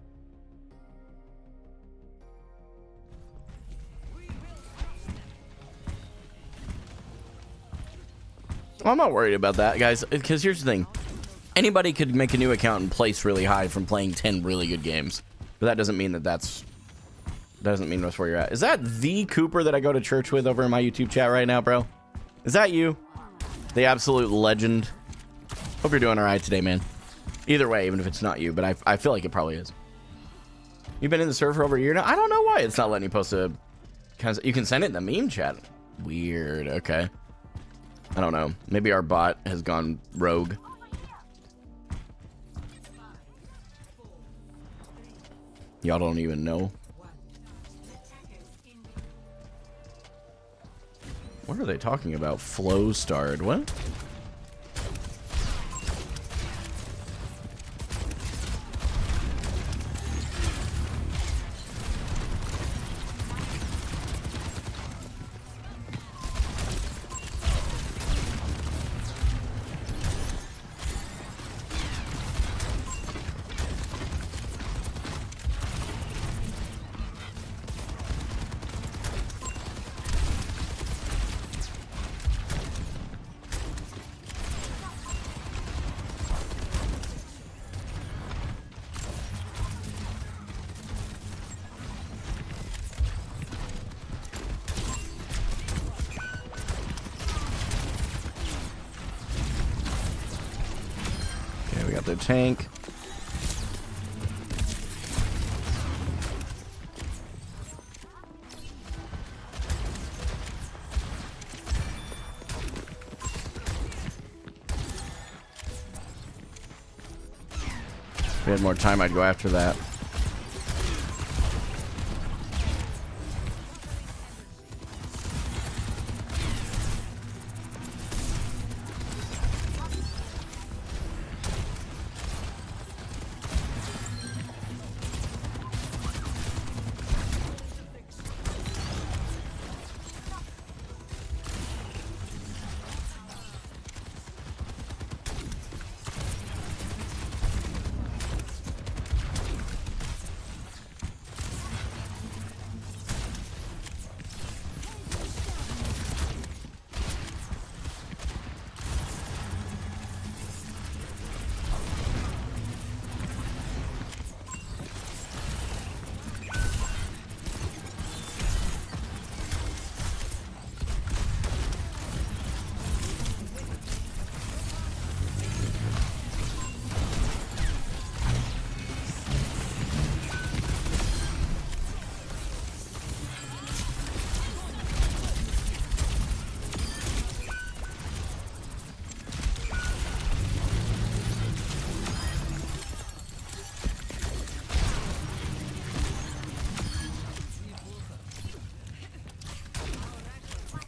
I'm not worried about that, guys, because here's the thing. Anybody could make a new account and place really high from playing 10 really good games. But that doesn't mean that's where you're at. Is that the Cooper that I go to church with over in my YouTube chat right now, bro? Is that you? The absolute legend. Hope you're doing all right today, man. Either way, even if it's not you, but I feel like it probably is. You've been in the server for over a year now? I don't know why it's not letting you post a... You can send it in the meme chat. Weird, okay. I don't know. Maybe our bot has gone rogue. Y'all don't even know. What are they talking about? Flow starred. What? The tank. If we had more time, I'd go after that.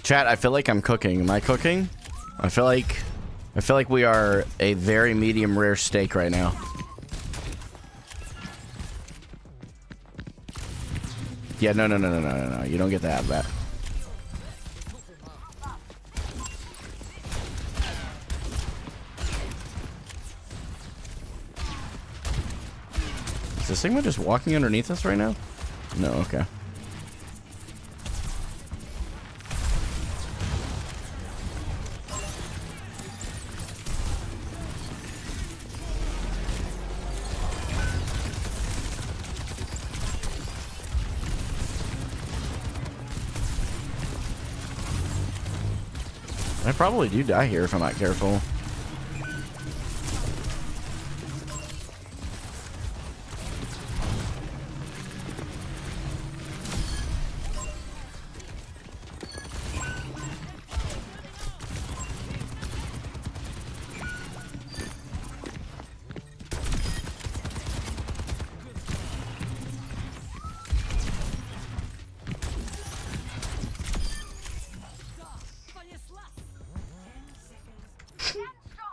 Chat, I feel like I'm cooking. Am I cooking? I feel like we are a very medium rare steak right now. Yeah, no. You don't get to have that. Is this Sigma just walking underneath us right now? No, okay. I probably do die here if I'm not careful.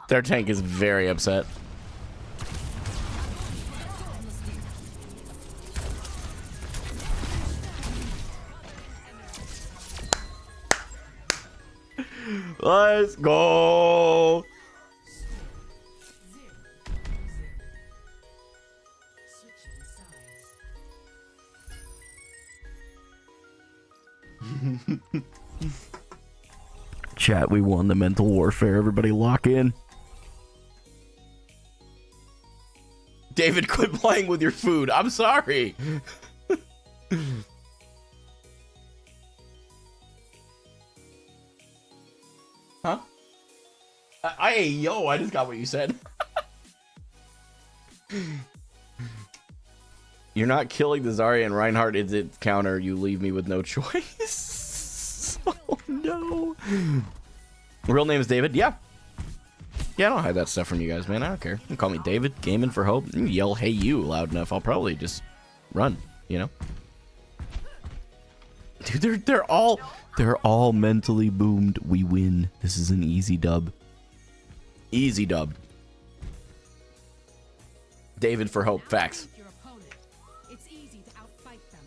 Their tank is very upset. Let's go. Chat, we won the mental warfare. Everybody lock in. David, quit playing with your food. I'm sorry. Huh? I just got what you said. You're not killing the Zarya and Reinhardt. Is it counter? You leave me with no choice. Oh no. Real name is David? Yeah. Yeah, I don't hide that stuff from you guys, man. I don't care. You can call me David, gaming for hope. You can yell, hey you, loud enough. I'll probably just run, you know? Dude, they're all mentally boomed. We win. This is an easy dub. Easy dub. David for hope. Facts. Your opponent. It's easy to outfight them.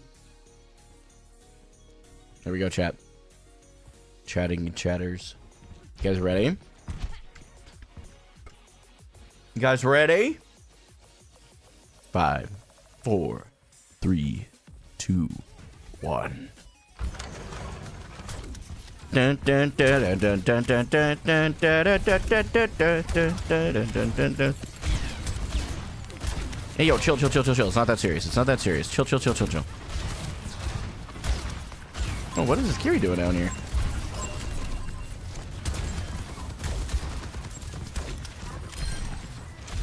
There we go, chat. Chatting chatters. You guys ready? You guys ready? 5, 4, 3, 2, 1. Hey yo, chill. It's not that serious. Chill. Oh, what is this Kiri doing down here?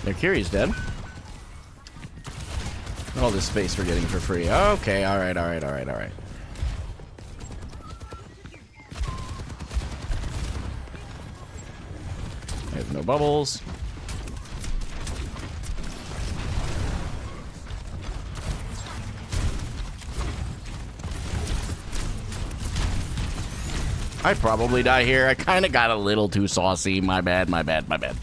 Their Kiri's dead. All this space we're getting for free. Okay, alright. I have no bubbles. I probably die here. I kind of got a little too saucy. My bad, my bad, my bad.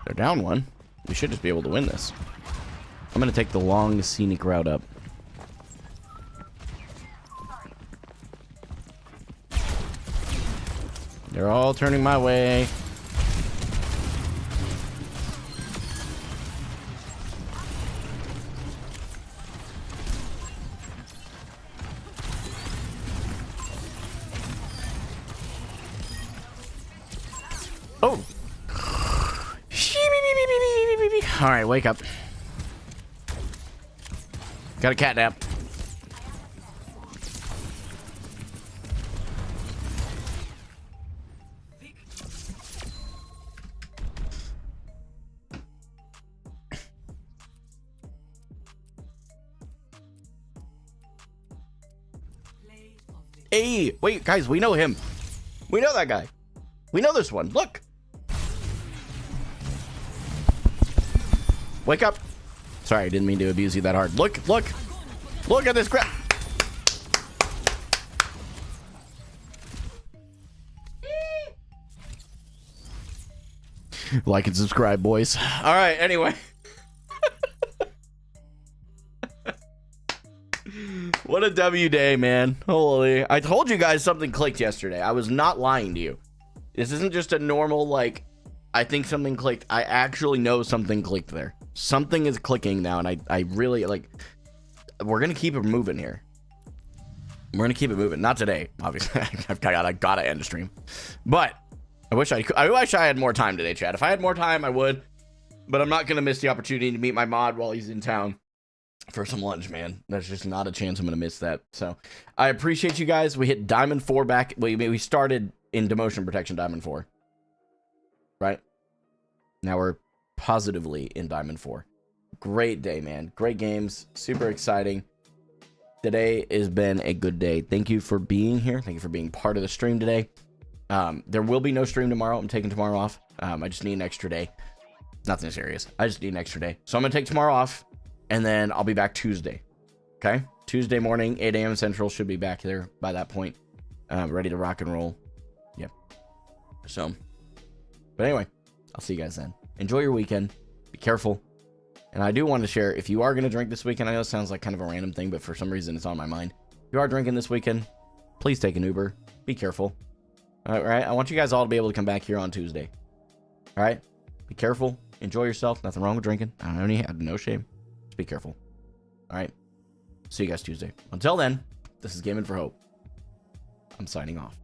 They're down one. We should just be able to win this. I'm going to take the long, scenic route up. They're all turning my way. Oh! All right, wake up. Got a cat nap. Hey, wait, guys, we know him. We know that guy. We know this one. Look. Wake up. Sorry, I didn't mean to abuse you that hard. Look, look. Look at this crap. Like and subscribe, boys. All right, anyway. What a W day, man. Holy. I told you guys something clicked yesterday. I was not lying to you. This isn't just a normal, like, I think something clicked. I actually know something clicked there. Something is clicking now, and I really, like, we're going to keep it moving here. We're going to keep it moving. Not today, obviously. I gotta end the stream. But I wish I had more time today, Chad. If I had more time, I would. But I'm not going to miss the opportunity to meet my mod while he's in town for some lunch, man. There's just not a chance I'm going to miss that. So I appreciate you guys. We hit Diamond 4 back. We started in Demotion Protection Diamond 4. Right? Now we're positively in Diamond 4. Great day, man. Great games. Super exciting. Today has been a good day. Thank you for being here. Thank you for being part of the stream today. There will be no stream tomorrow. I'm taking tomorrow off. I just need an extra day. Nothing serious. I just need an extra day. So I'm going to take tomorrow off, and then I'll be back Tuesday. Okay? Tuesday morning, 8 a.m. Central. Should be back there by that point. Ready to rock and roll. Yep. So, but anyway, I'll see you guys then. Enjoy your weekend. Be careful. And I do want to share, if you are going to drink this weekend, I know it sounds like kind of a random thing, but for some reason it's on my mind. If you are drinking this weekend, please take an Uber. Be careful. All right? I want you guys all to be able to come back here on Tuesday. All right? Be careful. Enjoy yourself. Nothing wrong with drinking. I have no shame. Just be careful. All right? See you guys Tuesday. Until then, this is Gaming for Hope. I'm signing off.